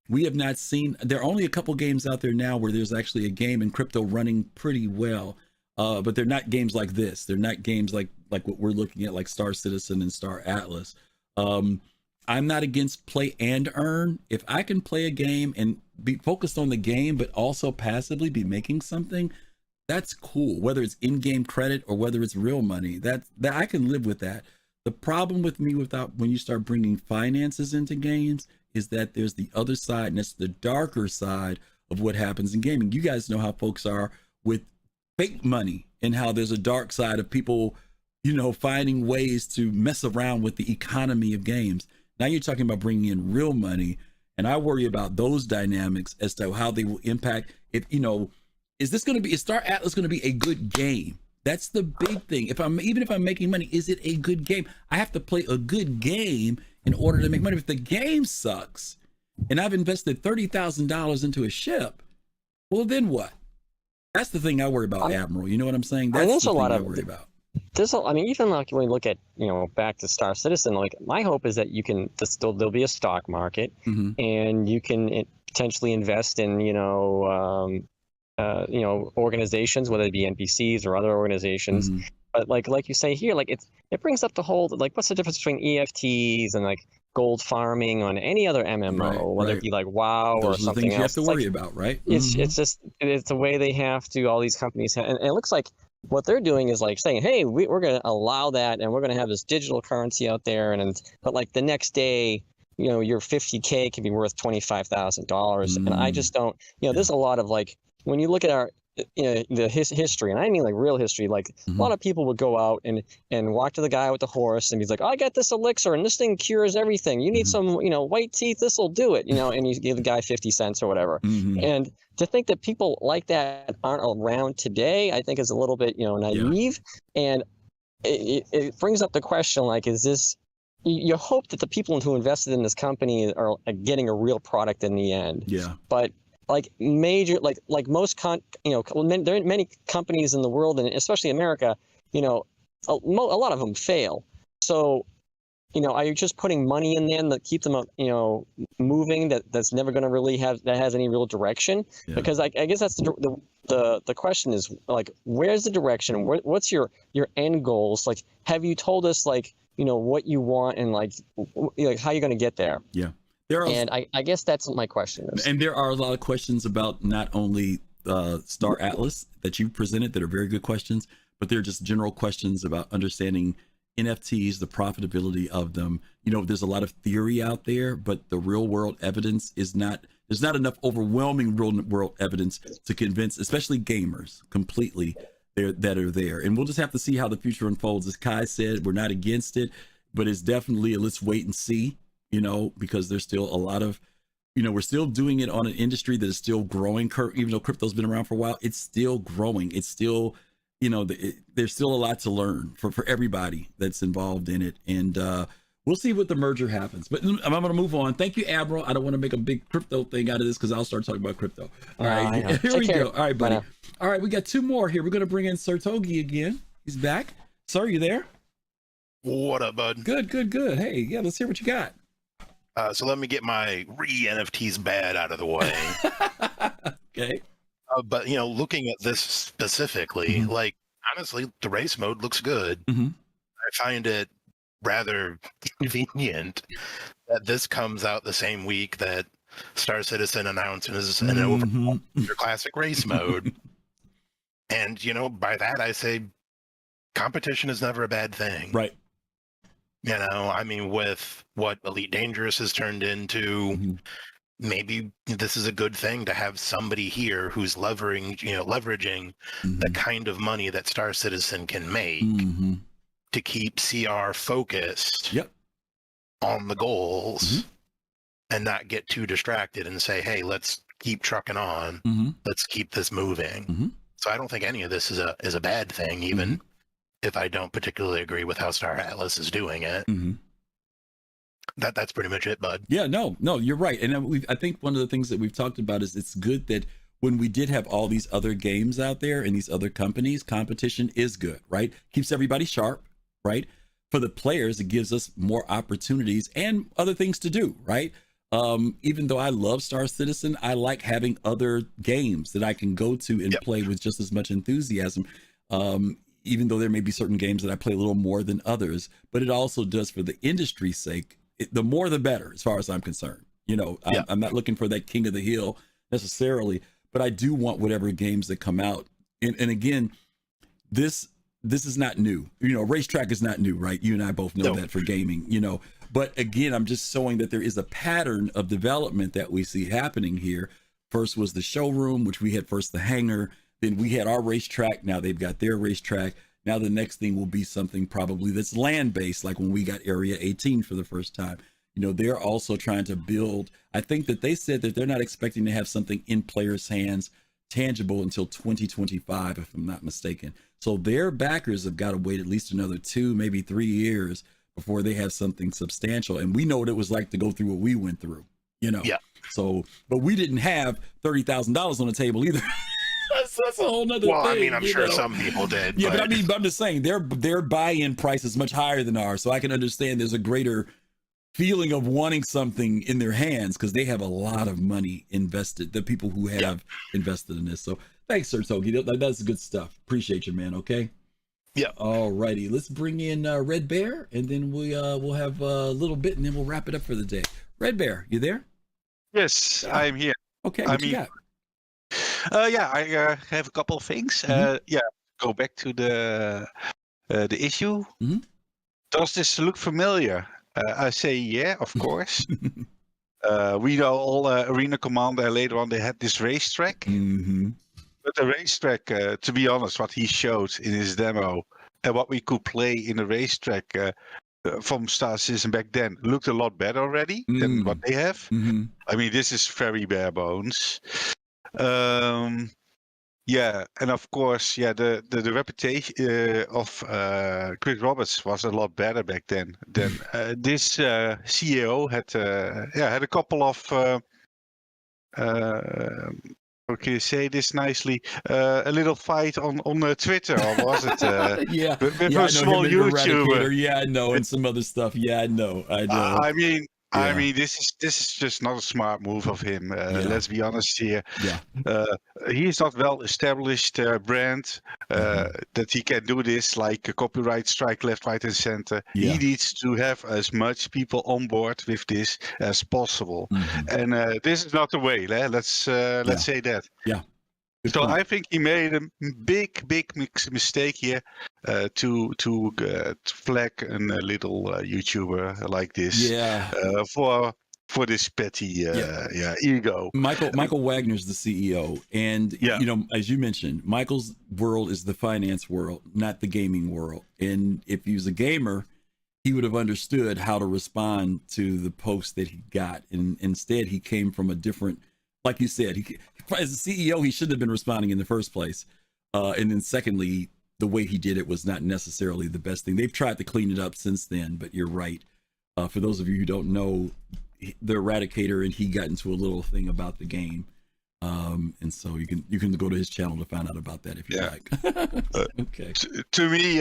We have not seen, there are only a couple games out there now where there's actually a game in crypto running pretty well, but they're not games like this. They're not games like what we're looking at, like Star Citizen and Star Atlas. I'm not against play and earn. If I can play a game and be focused on the game, but also passively be making something, that's cool. Whether it's in-game credit or whether it's real money, that I can live with that. The problem with me when you start bringing finances into games is that there's the other side, and that's the darker side of what happens in gaming. You guys know how folks are with fake money and how there's a dark side of people, you know, finding ways to mess around with the economy of games. Now you're talking about bringing in real money, and I worry about those dynamics as to how they will impact. If, you know, is Star Atlas going to be a good game? That's the big thing. Even if I'm making money, is it a good game? I have to play a good game in order to make money. If the game sucks and I've invested $30,000 into a ship, well, then what? That's the thing I worry about, Admiral. You know what I'm saying? That's the thing I worry about. Even like when we look at, you know, back to Star Citizen, like my hope is that there'll be a stock market, and you can potentially invest in, organizations, whether it be NPCs or other organizations. But like you say here, like it brings up the whole, like, what's the difference between EFTs and like gold farming on any other MMO, whether it be like WoW or something else. You have to worry about, right? It's the way they have to. All these companies and it looks like what they're doing is like saying, hey, we're going to allow that, and we're going to have this digital currency out there, but like the next day, you know, your 50K can be worth $25,000, and I just don't. You know, there's a lot of, like, when you look at our the history, and I mean like real history, like a lot of people would go out and walk to the guy with the horse, and he's like, oh, I got this elixir and this thing cures everything. You need some, white teeth, this will do it, and you give the guy 50 cents or whatever. And to think that people like that aren't around today, I think is a little bit, naive. And it brings up the question, like, is this, you hope that the people who invested in this company are getting a real product in the end. Yeah. But like major, like most there are many companies in the world, and especially America, a lot of them fail. So, are you just putting money in there that keep them, moving? That's never going to really has any real direction. Yeah. Because I guess that's the question is, like, where's the direction? What's your end goals? Like, have you told us, like, what you want, and like how you're going to get there? Yeah. I guess that's what my question is. And there are a lot of questions about not only Star Atlas that you presented that are very good questions, but they're just general questions about understanding NFTs, the profitability of them. There's a lot of theory out there, but the real world evidence there's not enough overwhelming real world evidence to convince, especially gamers, completely that are there. And we'll just have to see how the future unfolds. As Kai said, we're not against it, but it's definitely let's wait and see. Because there's still a lot of, we're still doing it on an industry that is still growing. Even though crypto's been around for a while, it's still growing. It's still, there's still a lot to learn for everybody that's involved in it. And we'll see what the merger happens. But I'm going to move on. Thank you, Admiral. I don't want to make a big crypto thing out of this because I'll start talking about crypto. All right, here we go. All right, buddy. All right, we got two more here. We're going to bring in Sir Togi again. He's back. Sir, you there? What up, bud? Good. Hey, yeah, let's hear what you got. So let me get my NFTs bad out of the way. Okay. But looking at this specifically, like, honestly, the race mode looks good. I find it rather convenient that this comes out the same week that Star Citizen announces an overhaul of your classic race mode. And by that I say competition is never a bad thing. Right. I mean, with what Elite Dangerous has turned into, maybe this is a good thing to have somebody here who's leveraging the kind of money that Star Citizen can make to keep CR focused on the goals and not get too distracted and say, hey, let's keep trucking on. Let's keep this moving. So I don't think any of this is a bad thing, even if I don't particularly agree with how Star Atlas is doing it. That's pretty much it, bud. Yeah, no, you're right. And I think one of the things that we've talked about is it's good that when we did have all these other games out there and these other companies, competition is good, right? Keeps everybody sharp, right? For the players, it gives us more opportunities and other things to do, right? Even though I love Star Citizen, I like having other games that I can go to and play with just as much enthusiasm. Even though there may be certain games that I play a little more than others, but it also does for the industry's sake. The more the better, as far as I'm concerned. You know, I'm not looking for that king of the hill necessarily, but I do want whatever games that come out. And again, this is not new. You know, racetrack is not new, right? You and I both know that for gaming, you know. But again, I'm just showing that there is a pattern of development that we see happening here. First was the showroom, which we had first the hangar. Then we had our racetrack. Now they've got their racetrack. Now the next thing will be something probably that's land-based, like when we got Area 18 for the first time. You know, they're also trying to build. I think that they said that they're not expecting to have something in players' hands tangible until 2025, if I'm not mistaken. So their backers have got to wait at least another 2, maybe 3 years before they have something substantial. And we know what it was like to go through what we went through, you know. So, but we didn't have $30,000 on the table either. That's a whole nother thing. Well, I mean, I'm sure some people did. Yeah, but I mean, I'm just saying their buy-in price is much higher than ours, so I can understand there's a greater feeling of wanting something in their hands because they have a lot of money invested. The people who have invested in this. So thanks, Sir Togi. That's good stuff. Appreciate you, man. Okay. Yeah. All righty. Let's bring in Red Bear, and then we'll have a little bit, and then we'll wrap it up for the day. Red Bear, you there? Yes, I'm here. Okay. What you got? I have a couple of things. Go back to the issue. Does this look familiar? I say, yeah, of course. We know all Arena Commander, later on they had this racetrack. But the racetrack, to be honest, what he showed in his demo and what we could play in the racetrack from Star Citizen back then looked a lot better already than what they have. I mean, this is very bare bones. And of course, the reputation of Chris Roberts was a lot better back then. Than this CEO had a couple of how can you say this nicely? A little fight on Twitter, or was it? With a small YouTuber. Yeah, I know, and some other stuff. Yeah, I know. I mean, this is just not a smart move of him. Let's be honest here. He is not well established brand that he can do this like a copyright strike left, right, and center. He needs to have as much people on board with this as possible, and this is not the way. Let's say that. So I think he made a big mistake here to flag a little YouTuber like this for this petty ego. Michael Wagner's the CEO, and you know, as you mentioned, Michael's world is the finance world, not the gaming world. And if he was a gamer, he would have understood how to respond to the post that he got, and instead he came from a different. Like you said, as a CEO, he shouldn't have been responding in the first place. And then secondly, the way he did it was not necessarily the best thing. They've tried to clean it up since then, but you're right. For those of you who don't know, the Eradicator and he got into a little thing about the game. And so you can go to his channel to find out about that if you like. Okay. To me,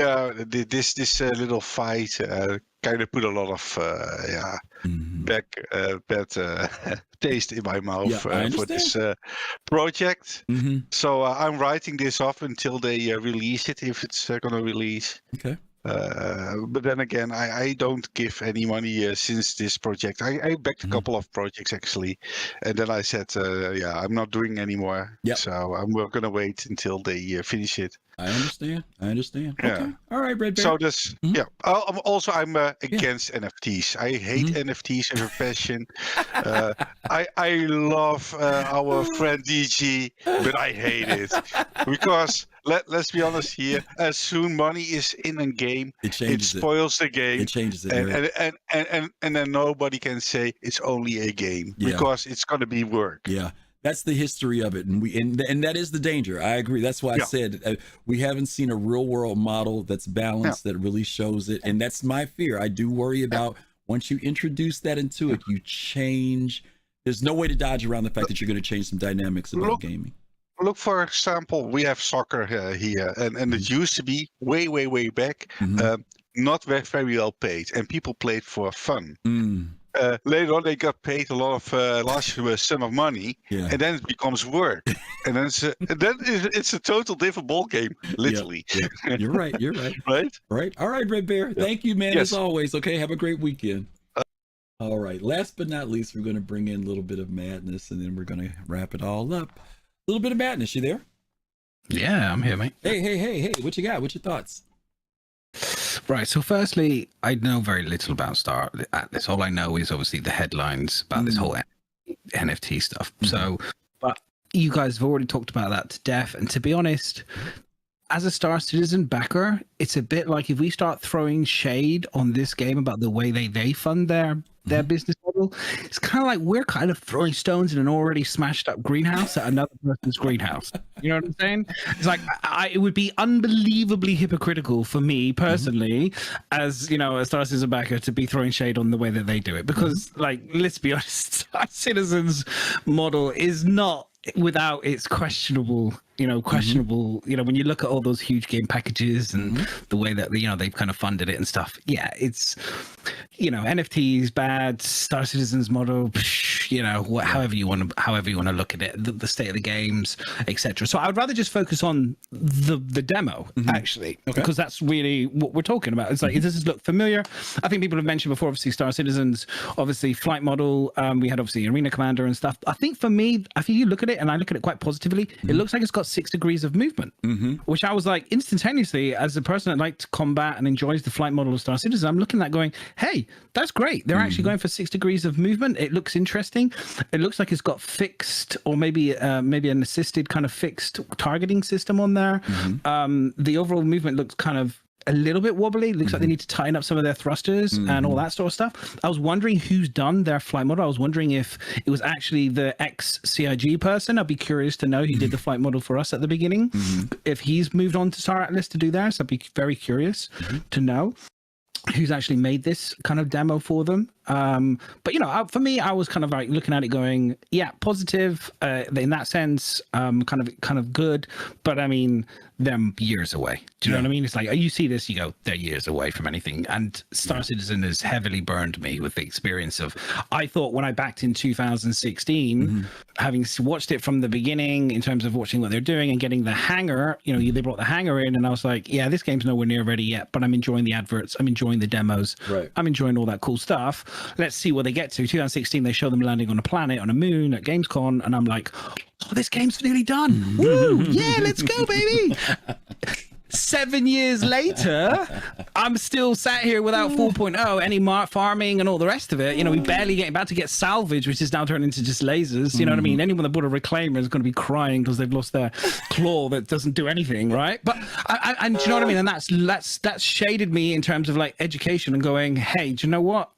this little fight kind of put a lot of bad taste in my mouth for this project. So I'm writing this off until they release it, if it's going to release. Okay. But then again, I don't give any money since this project. I backed a couple of projects actually, and then I said, I'm not doing anymore. So I'm going to wait until they finish it. I understand. Okay. All right, Red Bear. So this, I'm against NFTs. I hate NFTs with a passion. I love our friend DG, but I hate it because let's be honest here. As soon money is in a game, it spoils the game. It changes it. And then nobody can say it's only a game because it's going to be work. Yeah. That's the history of it, and that is the danger. I agree. That's why I said we haven't seen a real world model that's balanced that really shows it, and that's my fear. I do worry about once you introduce that into it, you change. There's no way to dodge around the fact that you're going to change some dynamics about gaming. Look, for example, we have soccer here, and it used to be way back, not very well paid, and people played for fun. Later on, they got paid a lot of large sum of money, and then it becomes work, and then it's a total different ball game, literally. Yeah. You're right. Right. All right, Red Bear. Thank you, man. As always. Okay. Have a great weekend. All right. Last but not least, we're going to bring in a little bit of madness, and then we're going to wrap it all up. A little bit of madness. You there? Yeah, I'm here, mate. Hey. What you got? What's your thoughts? Right. So firstly, I know very little about Star Atlas. All I know is obviously the headlines about this whole NFT stuff. So, but you guys have already talked about that to death. And to be honest, as a Star Citizen backer, it's a bit like if we start throwing shade on this game about the way they fund their business model, it's kind of like we're kind of throwing stones in an already smashed up greenhouse at another person's greenhouse. You know what I'm saying? It's like it would be unbelievably hypocritical for me personally, as you know, a Star Citizen backer, to be throwing shade on the way that they do it, because like, let's be honest, Star Citizen's model is not without its questionable, when you look at all those huge game packages and the way that, they've kind of funded it and stuff. Yeah, it's, NFTs bad, Star Citizen's model, however you want to look at it, the state of the games, etc. So I would rather just focus on the demo, actually, because that's really what we're talking about. It's like, does this look familiar? I think people have mentioned before, obviously, Star Citizen's, obviously, flight model. We had, obviously, Arena Commander and stuff. I think for me, I think you look at it, and I look at it quite positively, it looks like it's got 6 degrees of movement, which I was like, instantaneously, as a person that likes combat and enjoys the flight model of Star Citizen, I'm looking at that going, hey, that's great. They're actually going for 6 degrees of movement. It looks interesting. It looks like it's got fixed, or maybe an assisted kind of fixed targeting system on there. The overall movement looks kind of a little bit wobbly. Looks like they need to tighten up some of their thrusters and all that sort of stuff. I was wondering who's done their flight model. I was wondering if it was actually the ex-CIG person. I'd be curious to know who did the flight model for us at the beginning. If he's moved on to Star Atlas to do theirs, I'd be very curious to know who's actually made this kind of demo for them. But for me, I was kind of like looking at it going, yeah, positive in that sense, kind of good. But I mean, they're years away. Do you know what I mean? It's like, you see this, you go, they're years away from anything. And Star Citizen has heavily burned me with the experience of, I thought when I backed in 2016, having watched it from the beginning in terms of watching what they're doing and getting the hangar, they brought the hangar in, and I was like, yeah, this game's nowhere near ready yet, but I'm enjoying the adverts. I'm enjoying the demos. Right. I'm enjoying all that cool stuff. Let's see what they get to. 2016, they show them landing on a planet, on a moon at Gamescom, and I'm like, oh, this game's nearly done. Woo! Yeah, let's go, baby. 7 years later, I'm still sat here without 4.0, any farming and all the rest of it. We barely about to get salvage, which is now turned into just lasers. You know what I mean? Anyone that bought a reclaimer is going to be crying because they've lost their claw that doesn't do anything, right? But and do you know what I mean? And that's shaded me in terms of like education and going, hey, do you know what?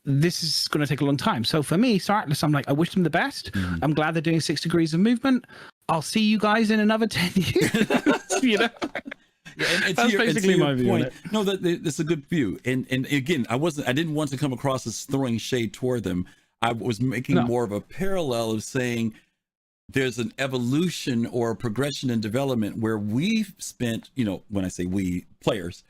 This is going to take a long time. So for me, Star Atlas, I'm like, I wish them the best. I'm glad they're doing 6 degrees of movement. I'll see you guys in another 10 years. And that's basically my view on it. No, that's a good view. And again, I didn't want to come across as throwing shade toward them. I was making more of a parallel of saying there's an evolution or a progression in development where we've spent, when I say we, players,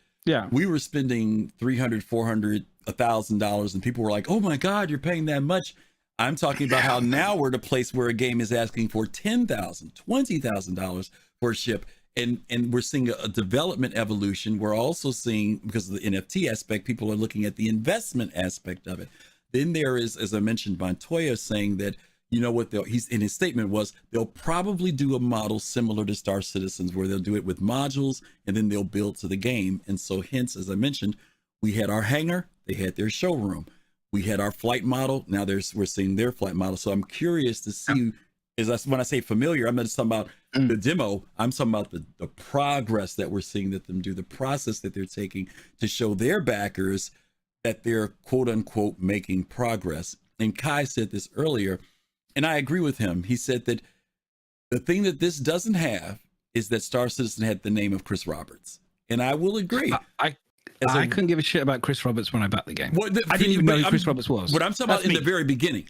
we were spending $300, $400, $1,000, and people were like, oh my God, you're paying that much. I'm talking about how now we're at a place where a game is asking for $10,000, $20,000 for a ship. And we're seeing a development evolution. We're also seeing, because of the NFT aspect, people are looking at the investment aspect of it. Then there is, as I mentioned, Montoya saying that, he's in his statement was, they'll probably do a model similar to Star Citizens, where they'll do it with modules and then they'll build to the game. And so hence, as I mentioned, we had our hangar, they had their showroom. We had our flight model. Now we're seeing their flight model. So I'm curious to see, when I say familiar, I'm not just talking about the demo. I'm talking about the progress that we're seeing that them do, the process that they're taking to show their backers that they're quote unquote making progress. And Kai said this earlier, and I agree with him. He said that the thing that this doesn't have is that Star Citizen had the name of Chris Roberts. And I will agree. I couldn't give a shit about Chris Roberts when I backed the game. Well, I didn't even know who Chris Roberts was. But I'm talking about in the very beginning.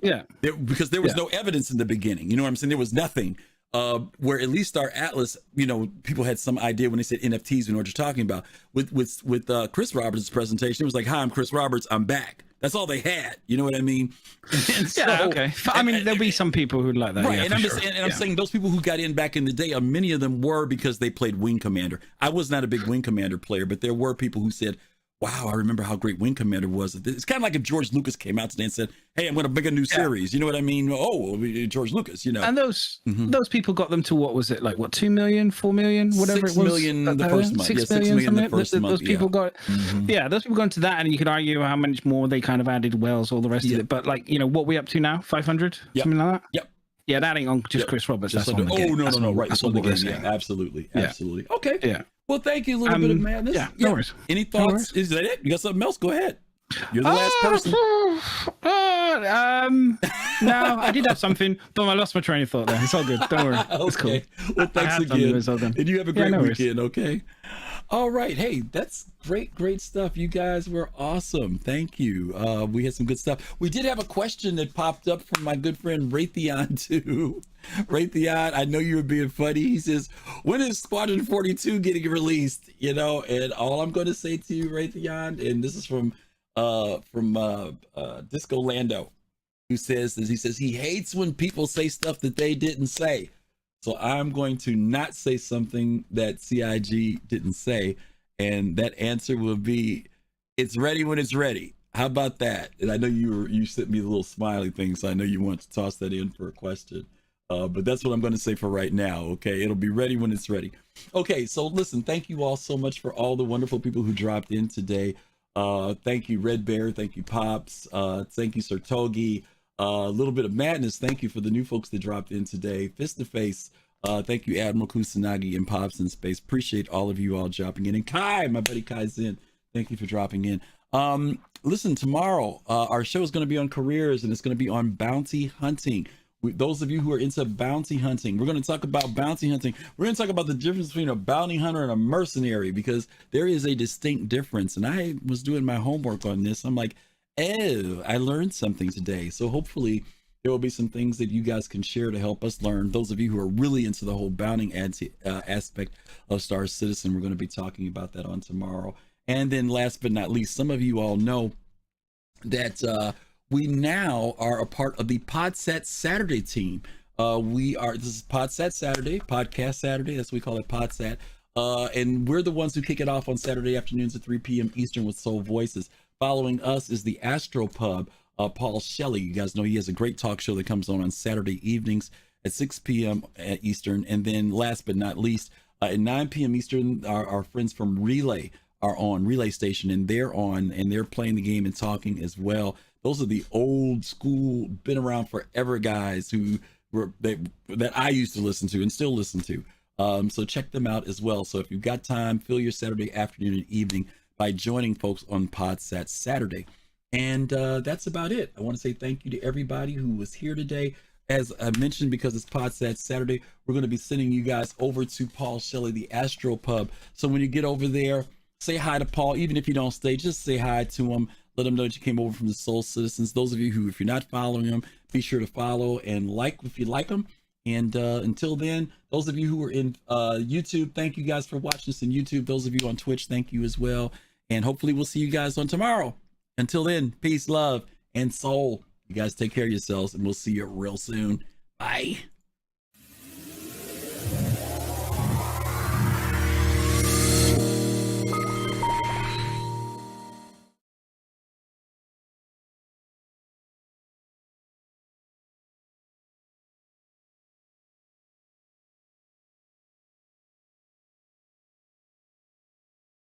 Yeah. Because there was no evidence in the beginning. You know what I'm saying? There was nothing. Where at least Star Atlas, you know, people had some idea when they said NFTs, we know what you're talking about. With Chris Roberts' presentation, it was like, hi, I'm Chris Roberts, I'm back. That's all they had. You know what I mean? Okay. I mean, there'll be some people who'd like that. Right. Yeah, and I'm saying those people who got in back in the day, many of them were because they played Wing Commander. I was not a big Wing Commander player, but there were people who said, wow, I remember how great Wing Commander was. It's kind of like if George Lucas came out today and said, hey, I'm going to make a new series. You know what I mean? Oh, George Lucas, you know. And those people got them to, what was it, like, what, 2 million, 4 million, whatever it was? 6 million the first month. 6 million the first month. Those people got, those people got into that, and you could argue how much more they kind of added Wells, all the rest of it. But, like, you know, what we up to now? 500? Something like that? Yep. Yeah, that ain't on just Chris Roberts. That's on the game. No, right. That's on what the we're game. saying. Absolutely. Okay. Yeah. Well, thank you. A little bit of madness. No worries. Any thoughts? Is that it? You got something else? Go ahead. You're the last person. No, I did have something, but I lost my train of thought there. It's all good. Don't worry. It's cool. Well, thanks again. And you have a great worries. weekend, okay? All right. Hey, that's great stuff. You guys were awesome. Thank you. We had some good stuff. We did have a question that popped up from my good friend Raytheon too. Raytheon, I know you were being funny. He says, when is Squadron 42 getting released? You know, and all I'm going to say to you, Raytheon, and this is from Disco Lando, who says this. He says he hates when people say stuff that they didn't say. So I'm going to not say something that CIG didn't say. And that answer will be, it's ready when it's ready. How about that? And I know you sent me the little smiley thing, so I know you want to toss that in for a question. But that's what I'm going to say for right now. Okay. It'll be ready when it's ready. Okay. So listen, thank you all so much for all the wonderful people who dropped in today. Thank you, Red Bear. Thank you, Pops. Thank you, Sir Togi. A little bit of madness. Thank you for the new folks that dropped in today. Fist to Face. Thank you, Admiral Kusanagi and Pops in Space. Appreciate all of you all dropping in. And Kai, my buddy Kai's in. Thank you for dropping in. Listen, tomorrow, our show is going to be on careers, and it's going to be on bounty hunting. Those of you who are into bounty hunting, we're going to talk about bounty hunting. We're going to talk about the difference between a bounty hunter and a mercenary, because there is a distinct difference. And I was doing my homework on this. I'm like, oh, I learned something today. So hopefully there will be some things that you guys can share to help us learn. Those of you who are really into the whole bounty aspect of Star Citizen, we're going to be talking about that on tomorrow. And then last but not least, some of you all know that we now are a part of the Podsat Saturday team. This is Podsat Saturday, Podcast Saturday. That's what we call it, Podsat. And we're the ones who kick it off on Saturday afternoons at 3 p.m. Eastern with Soul Voices. Following us is the Astro Pub, Paul Shelley. You guys know he has a great talk show that comes on Saturday evenings at 6 p.m. Eastern. And then last but not least, at 9 p.m. Eastern, our friends from Relay are on Relay Station, and they're playing the game and talking as well. Those are the old school, been around forever guys that I used to listen to and still listen to. So check them out as well. So if you've got time, fill your Saturday afternoon and evening by joining folks on Podsat Saturday. And that's about it. I want to say thank you to everybody who was here today. As I mentioned, because it's Podsat Saturday, we're going to be sending you guys over to Paul Shelley, the Astro Pub. So when you get over there, say hi to Paul. Even if you don't stay, just say hi to him. Let him know that you came over from the Soul Citizens. Those of you who, if you're not following him, be sure to follow and like if you like him. And until then, those of you who are in YouTube, thank you guys for watching us in YouTube. Those of you on Twitch, thank you as well. And hopefully we'll see you guys on tomorrow. Until then, peace, love, and soul. You guys take care of yourselves, and we'll see you real soon. Bye.